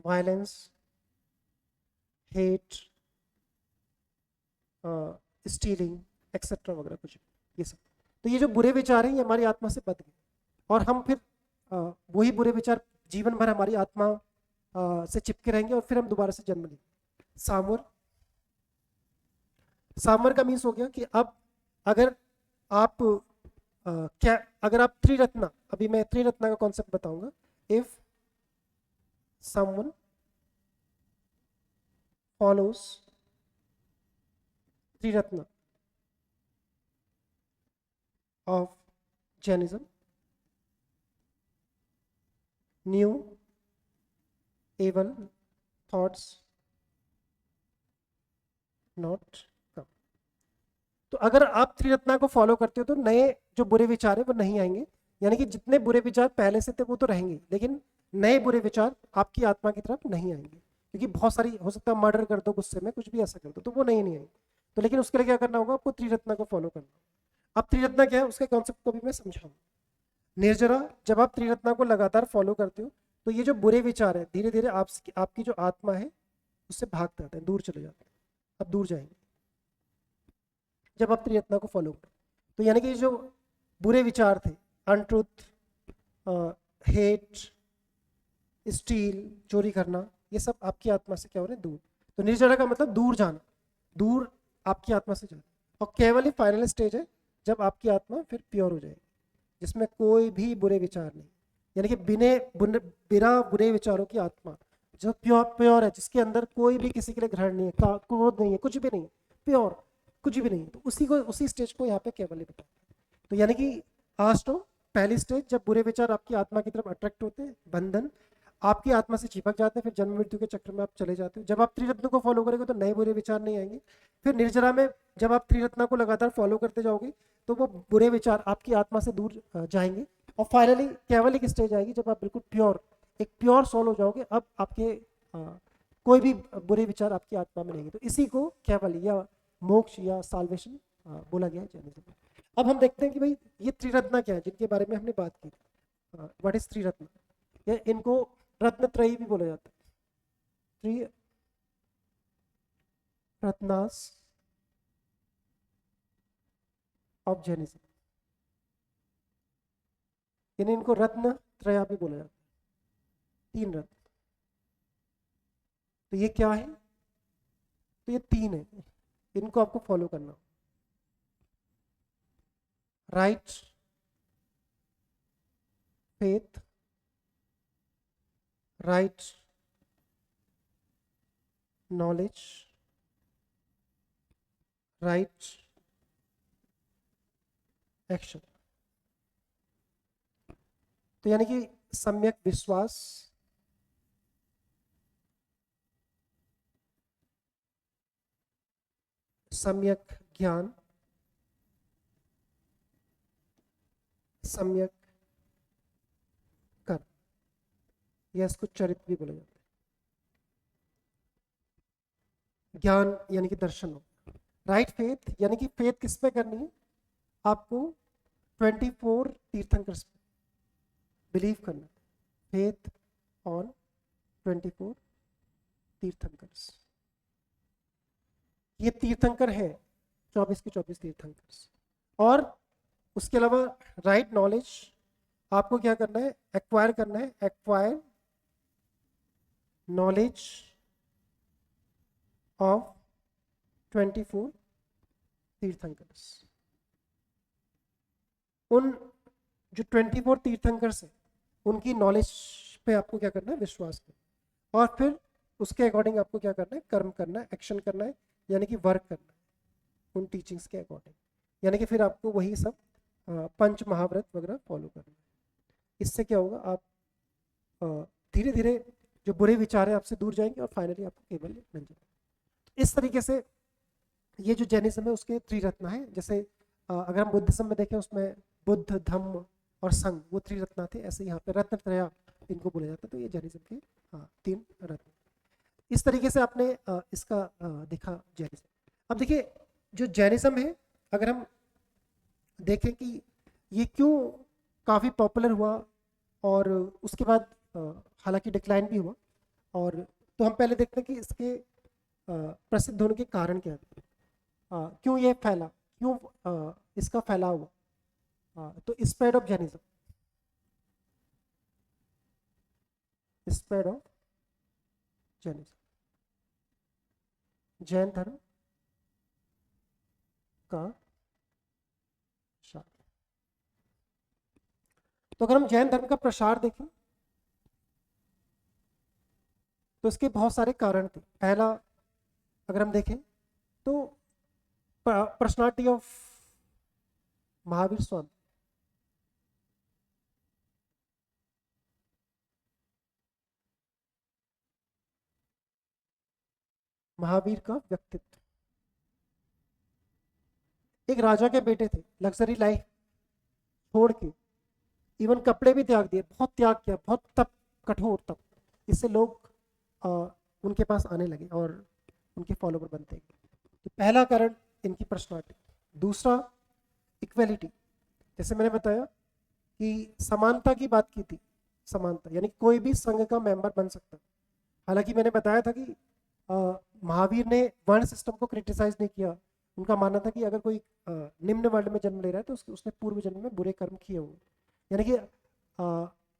Speaker 1: violence, hate, stealing etcetera वगैरह कुछ ये सब। तो ये जो बुरे विचार हैं ये हमारी आत्मा से बंध गए और हम फिर वही बुरे विचार जीवन भर हमारी आत्मा से चिपके रहेंगे और फिर हम दोबारा से जन्म लेंगे। सामवर, सामवर का मीन्स हो गया कि अब अगर आप क्या, अगर आप त्रिरत्ना, अभी मैं त्रिरत्ना का कॉन्सेप्ट बताऊंगा। If someone follows Triratna of Jainism, new evil thoughts not come। तो अगर आप त्रिरत्ना को फॉलो करते हो तो नए जो बुरे विचार है वो नहीं आएंगे, यानी कि जितने बुरे विचार पहले से थे वो तो रहेंगे, लेकिन नए बुरे विचार आपकी आत्मा की तरफ नहीं आएंगे, क्योंकि बहुत सारी, हो सकता है मर्डर कर दो गुस्से में, कुछ भी ऐसा कर दो, तो वो नहीं आएंगे। तो लेकिन उसके लिए क्या करना होगा, आपको त्रिरत्ना को फॉलो करना। अब त्रिरत्ना क्या है उसके कॉन्सेप्ट को भी मैं समझाऊं। निर्जरा, जब आप त्रिरत्ना को लगातार फॉलो करते हो तो ये जो बुरे विचार है धीरे धीरे आपकी जो आत्मा है उससे भाग जाते हैं, दूर चले जाते हैं, अब दूर जाएंगे जब आप त्रिरत्ना को फॉलो करो। तो यानी कि जो बुरे विचार थे, अनट्रूथ, हेट, स्टील, चोरी करना, ये सब आपकी आत्मा से क्या हो रहे हैं, दूर। तो निर्जरा का मतलब दूर जाना, दूर आपकी आत्मा से जाना। और केवल ही फाइनल स्टेज है जब आपकी आत्मा फिर प्योर हो जाएगी, जिसमें कोई भी बुरे विचार नहीं, यानी कि बिना बुरे विचारों की आत्मा जो प्योर है, जिसके अंदर कोई भी किसी के लिए ग्रहण नहीं है, क्रोध नहीं है, कुछ भी नहीं, प्योर कुछ भी नहीं। तो उसी स्टेज को यहाँ पे केवल ही बताते हैं। तो यानी कि आज तो पहली स्टेज, जब बुरे विचार आपकी आत्मा की तरफ अट्रैक्ट होते हैं, बंधन, आपकी आत्मा से चिपक जाते हैं, फिर जन्म मृत्यु के चक्र में आप चले जाते हो। जब आप त्रिरत्न को फॉलो करोगे तो नए बुरे विचार नहीं आएंगे। फिर निर्जरा में जब आप त्रिरत्ना को लगातार फॉलो करते जाओगे तो वो बुरे विचार आपकी आत्मा से दूर जाएंगे। और फाइनली केवल एक स्टेज आएगी जब आप बिल्कुल प्योर, एक प्योर सोल हो जाओगे। अब आपके कोई भी बुरे विचार आपकी आत्मा में नहीं। तो इसी को केवल या मोक्ष या साल्वेशन बोला गया है जैनिज्म में। अब हम देखते हैं कि भाई ये त्रिरत्ना क्या है जिनके बारे में हमने बात की। व्हाट इज त्रिरत्न, या इनको रत्नत्रयी भी बोला जाता है। थ्री रत्नास ऑफ जैनिज्म, यानी इनको रत्न त्रया भी बोला जाता है, 3 रत्न। तो ये क्या है, तो ये 3 है, इनको आपको फॉलो करना। Right faith, right knowledge, right action. तो यानी कि सम्यक विश्वास, सम्यक ज्ञान, सम्यक कर्म, या इसको चरित्र भी बोला जाता है। ज्ञान यानी कि दर्शन हो। राइट फेथ यानी कि फेथ किस पे करनी है, आपको 24 तीर्थंकर्स पे बिलीव करना है। Faith on 24 tirthankaras. ये तीर्थंकर है 24 के 24 तीर्थंकर्स। और उसके अलावा राइट नॉलेज आपको क्या करना है, एक्वायर करना है। Acquire knowledge of 24 tirthankaras. उन जो 24 तीर्थंकर्स हैं उनकी नॉलेज पे आपको क्या करना है, विश्वास करना। और फिर उसके अकॉर्डिंग आपको क्या करना है, कर्म करना है, एक्शन करना है, यानी कि वर्क करना है उन टीचिंग्स के अकॉर्डिंग। यानी कि फिर आपको वही सब पंच महाव्रत वगैरह फॉलो करना है। इससे क्या होगा, आप धीरे धीरे जो बुरे विचार है आपसे दूर जाएंगे और फाइनली आपको केवल मिल जाएगा। इस तरीके से ये जो जैनिज्म है उसके त्रिरत्न है। जैसे अगर हम बुद्धिज्म में देखें उसमें बुद्ध, धम्म और संघ, वो त्रिरत्न थे। ऐसे यहाँ पे रत्नत्रय इनको बोला जाता है। तो ये जैनिज्म के 3 रत्न। इस तरीके से आपने इसका देखा जैनिज्म। अब देखिए जो जैनिज्म है, अगर हम देखें कि ये क्यों काफ़ी पॉपुलर हुआ और उसके बाद हालांकि डिक्लाइन भी हुआ। और तो हम पहले देखते हैं कि इसके प्रसिद्ध होने के कारण क्या थे, क्यों ये फैला, क्यों इसका फैलाव हुआ। तो spread of Jainism, spread of Jainism, Jain धर्म का प्रसार। तो अगर हम जैन धर्म का प्रसार देखें तो इसके बहुत सारे कारण थे। पहला अगर हम देखें तो पर्सनालिटी ऑफ महावीर स्वामी, महावीर का व्यक्तित्व। एक राजा के बेटे थे, लग्जरी लाइफ छोड़ के इवन कपड़े भी त्याग दिए, बहुत त्याग किया, बहुत तप, कठोर तप। इससे लोग आ, उनके पास आने लगे और उनके फॉलोवर बनते गए। तो पहला कारण इनकी पर्सनालिटी। दूसरा इक्वेलिटी, जैसे मैंने बताया कि समानता की बात की थी। समानता यानी कोई भी संघ का मेंबर बन सकता है। हालांकि मैंने बताया था कि महावीर ने वर्ण सिस्टम को क्रिटिसाइज नहीं किया। उनका मानना था कि अगर कोई निम्न वर्ण में जन्म ले रहा है तो उसने पूर्व जन्म में बुरे कर्म किए होंगे। यानी कि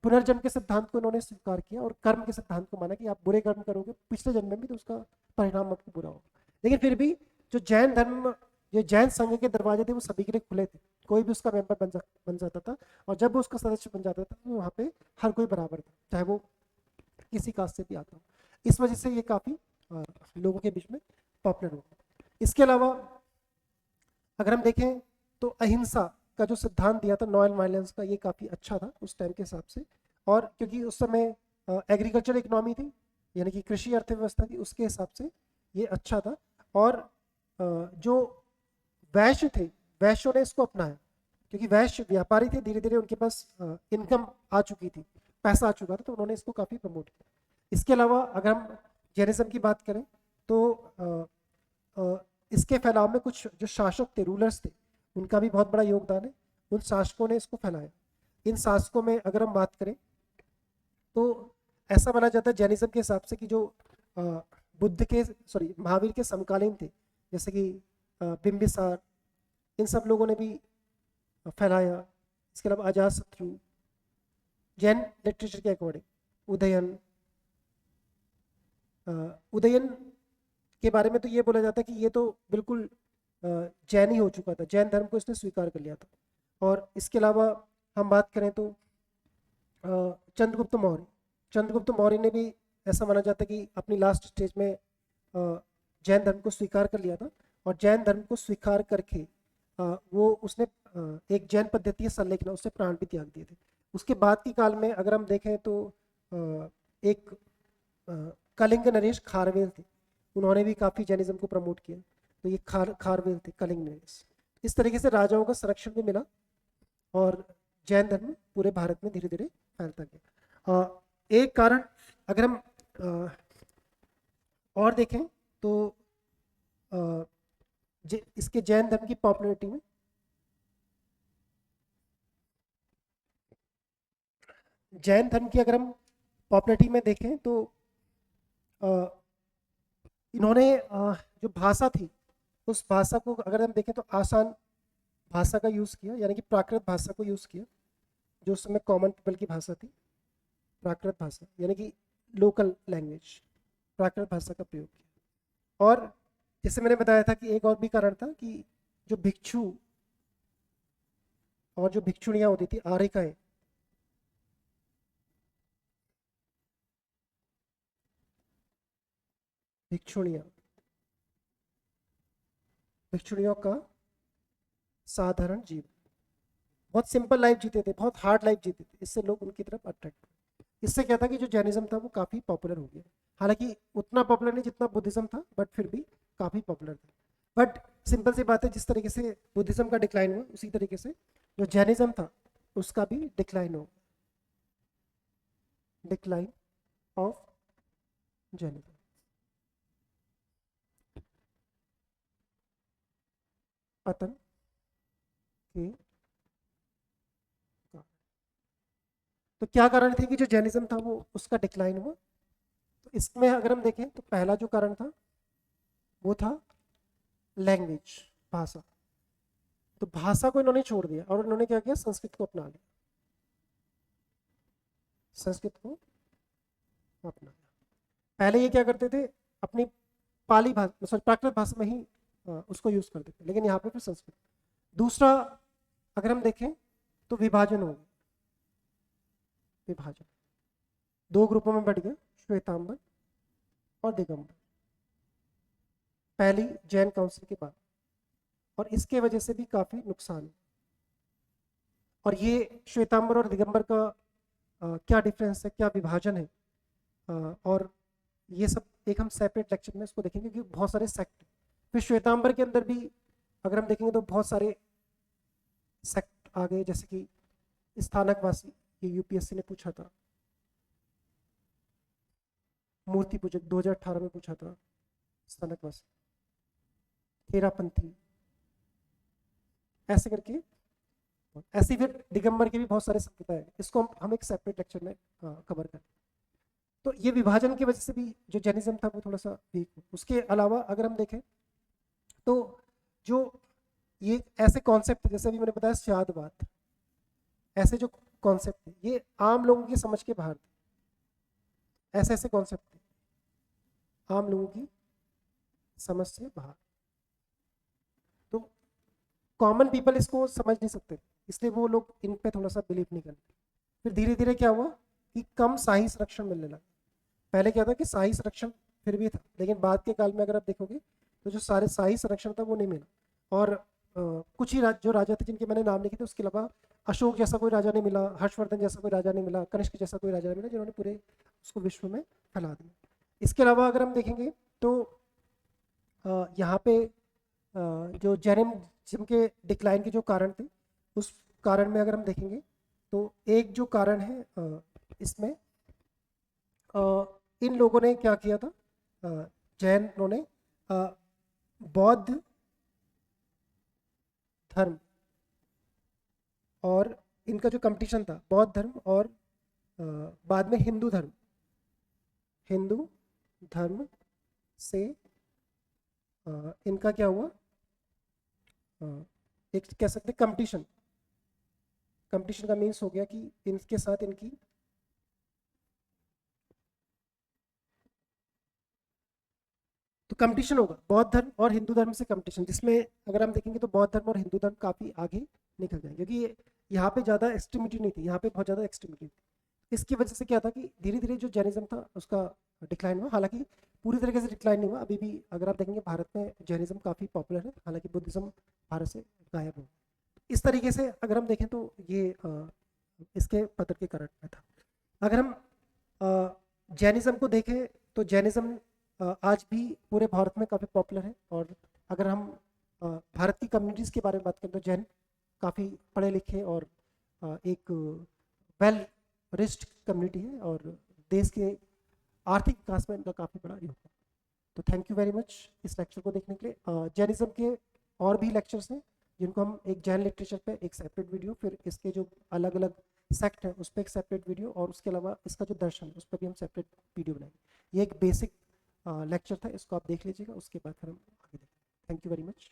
Speaker 1: पुनर्जन्म के सिद्धांत को उन्होंने स्वीकार किया और कर्म के सिद्धांत को माना कि आप बुरे कर्म करोगे पिछले जन्म में भी तो उसका परिणाम आपको बुरा होगा। लेकिन फिर भी जो जैन धर्म, जो जैन संघ के दरवाजे थे वो सभी के लिए खुले थे, कोई भी उसका मेंबर बन जाता था। और जब वो उसका सदस्य बन जाता था तो वहाँ पे हर कोई बराबर था, चाहे वो किसी कास्ट से भी आता हो। इस वजह से ये काफ़ी लोगों के बीच में पॉपुलर हो गया। इसके अलावा अगर हम देखें तो अहिंसा का जो सिद्धांत दिया था, नॉन वायलेंस का, ये काफ़ी अच्छा था उस टाइम के हिसाब से। और क्योंकि उस समय एग्रीकल्चर इकोनॉमी थी, यानी कि कृषि अर्थव्यवस्था थी, उसके हिसाब से ये अच्छा था। और जो वैश्य थे, वैश्यों ने इसको अपनाया, क्योंकि वैश्य व्यापारी थे, धीरे धीरे उनके पास इनकम आ चुकी थी, पैसा आ चुका था, तो उन्होंने इसको काफ़ी प्रमोट किया। इसके अलावा अगर हम जैनिज्म की बात करें तो इसके फैलाव में कुछ जो शासक थे, रूलर्स थे, उनका भी बहुत बड़ा योगदान है। उन शासकों ने इसको फैलाया। इन शासकों में अगर हम बात करें तो ऐसा माना जाता है जैनिज्म के हिसाब से कि जो बुद्ध के, सॉरी, महावीर के समकालीन थे, जैसे कि बिंबिसार, इन सब लोगों ने भी फैलाया। इसके अलावा अजात शत्रु, जैन लिटरेचर के अकॉर्डिंग उदयन, उदयन के बारे में तो ये बोला जाता है कि ये तो बिल्कुल जैन ही हो चुका था, जैन धर्म को इसने स्वीकार कर लिया था। और इसके अलावा हम बात करें तो चंद्रगुप्त मौर्य, चंद्रगुप्त मौर्य ने भी ऐसा माना जाता है कि अपनी लास्ट स्टेज में जैन धर्म को स्वीकार कर लिया था। और जैन धर्म को स्वीकार करके वो उसने एक जैन पद्धति है संलेखना, उससे प्राण भी त्याग दिए थे। उसके बाद के काल में अगर हम देखें तो एक कलिंग नरेश खारवेल थे, उन्होंने भी काफ़ी जैनिज्म को प्रमोट किया। तो ये खारवेल थे, कलिंग नरेश। इस तरीके से राजाओं का संरक्षण भी मिला और जैन धर्म पूरे भारत में धीरे धीरे फैलता गया। एक कारण अगर हम और देखें तो इसके जैन धर्म की पॉपुलैरिटी में जैन धर्म की अगर हम पॉपुलैरिटी में देखें तो इन्होंने जो भाषा थी उस भाषा को अगर हम देखें तो आसान भाषा का यूज़ किया, यानी कि प्राकृत भाषा को यूज़ किया, जो उस समय कॉमन पीपल की भाषा थी। प्राकृत भाषा यानी कि लोकल लैंग्वेज, प्राकृत भाषा का प्रयोग किया। और जैसे मैंने बताया था कि एक और भी कारण था कि जो भिक्षु और जो भिक्षुणियाँ होती थी, आर्यिकाएं, भिक्षुणियाँ, भिक्षुणियों का साधारण जीवन, बहुत सिंपल लाइफ जीते थे, बहुत हार्ड लाइफ जीते थे, इससे लोग उनकी तरफ अट्रैक्ट हुए। इससे क्या था कि जो जैनिज्म था वो काफ़ी पॉपुलर हो गया। हालांकि उतना पॉपुलर नहीं जितना बुद्धिज्म था, बट फिर भी काफ़ी पॉपुलर था। बट सिंपल सी बात है, जिस तरीके से बुद्धिज्म का डिक्लाइन हुआ उसी तरीके से जो जैनिज्म था उसका भी डिक्लाइन हो, डिक्लाइन ऑफ जैनिज्म। पतन के तो क्या कारण थे कि जो जैनिज्म था वो उसका डिक्लाइन हुआ। तो इसमें अगर हम देखें तो पहला जो कारण था वो था लैंग्वेज, भाषा। तो भाषा को इन्होंने छोड़ दिया और इन्होंने क्या किया, संस्कृत को अपना लिया, संस्कृत को अपना लिया। पहले ये क्या करते थे, अपनी पाली भाषा सॉरी प्राकृत भाषा में ही उसको यूज करते थे, लेकिन यहाँ पे फिर संस्कृत। दूसरा अगर हम देखें तो विभाजन हो गया, विभाजन दो ग्रुपों में बढ़ गया, श्वेतांबर और दिगंबर, पहली जैन काउंसिल के बाद। और इसके वजह से भी काफी नुकसान है। और ये श्वेतांबर और दिगंबर का क्या डिफरेंस है, क्या विभाजन है, और ये सब एक हम सेपरेट लेक्चर में इसको देखेंगे क्योंकि बहुत सारे सेक्ट। फिर श्वेतांबर के अंदर भी अगर हम देखेंगे तो बहुत सारे सेक्ट आ गए, जैसे कि स्थानकवासी, ये यूपीएससी ने पूछा था, मूर्ति पूजक 2018 में पूछा था, स्थानकवासी, तेरापंथी, ऐसे करके। ऐसे फिर दिगंबर के भी बहुत सारे संप्रदाय हैं, इसको हम एक सेपरेट लेक्चर में कवर करें। तो ये विभाजन की वजह से भी जो जैनिज्म था वो थोड़ा सा वीक हो। उसके अलावा अगर हम देखें तो जो ये ऐसे कॉन्सेप्ट जैसे अभी मैंने बताया श्यादवाद, ऐसे जो कॉन्सेप्ट थे ये आम लोगों की समझ के बाहर थे। ऐसे ऐसे कॉन्सेप्ट थे आम लोगों की समझ से बाहर, तो कॉमन पीपल इसको समझ नहीं सकते, इसलिए वो लोग इन पे थोड़ा सा बिलीव नहीं करते। फिर धीरे धीरे क्या हुआ कि कम शाही संरक्षण मिलने लगा। पहले क्या था कि शाही संरक्षण फिर भी था, लेकिन बाद के काल में अगर आप देखोगे तो जो सारे शाही संरक्षण था वो नहीं मिला। और कुछ ही जो राजा थे जिनके मैंने नाम लिखे थे, उसके अलावा अशोक जैसा कोई राजा नहीं मिला, हर्षवर्धन जैसा कोई राजा नहीं मिला, कनिष्क जैसा कोई राजा नहीं मिला जिन्होंने पूरे उसको विश्व में फैला दिया। इसके अलावा अगर हम देखेंगे तो यहाँ पे जो जैनिज्म के डिक्लाइन के जो कारण थे, उस कारण में अगर हम देखेंगे तो एक जो कारण है इसमें इन लोगों ने क्या किया था, जैनों ने बौद्ध धर्म और इनका जो कंपटीशन था, बौद्ध धर्म और बाद में हिंदू धर्म, हिंदू धर्म से इनका क्या हुआ, एक कह सकते कंपटीशन। कंपटीशन का मीन्स हो गया कि इनके साथ इनकी तो कंपटीशन होगा बौद्ध धर्म और हिंदू धर्म से कंपटीशन, जिसमें अगर हम देखेंगे तो बौद्ध धर्म और हिंदू धर्म काफी आगे निकल जाएंगे, क्योंकि यहाँ पे ज्यादा एक्सट्रीमिटी नहीं थी, यहाँ पे बहुत ज्यादा एक्सट्रीमिटी थी। इसकी वजह से क्या था कि धीरे धीरे जो जैनिज्म था उसका डिक्लाइन हुआ। हालांकि पूरी तरीके से डिक्लाइन नहीं हुआ, अभी भी अगर आप देखेंगे भारत में जैनिज्म काफ़ी पॉपुलर है, हालांकि बुद्धिज्म भारत से गायब हो। इस तरीके से अगर हम देखें तो ये इसके पतन के कारण में था। अगर हम जैनिज्म को देखें तो जैनिज्म आज भी पूरे भारत में काफ़ी पॉपुलर है। और अगर हम भारत की कम्युनिटीज़ के बारे में बात करें तो जैन काफ़ी पढ़े लिखे और एक वेल रिच्ड कम्युनिटी है और देश के आर्थिक विकास में इनका काफ़ी बड़ा योगदान। तो थैंक यू वेरी मच इस लेक्चर को देखने के लिए। जैनिज्म के और भी लेक्चर्स हैं जिनको हम एक जैन लिटरेचर पे एक सेपरेट वीडियो, फिर इसके जो अलग अलग सेक्ट है उस पर एक सेपरेट वीडियो, और उसके अलावा इसका जो दर्शन है उस पर भी हम सेपरेट वीडियो बनाएंगे। ये एक बेसिक लेक्चर था, इसको आप देख लीजिएगा, उसके बाद फिर हम आगे देखेंगे। Thank you very much.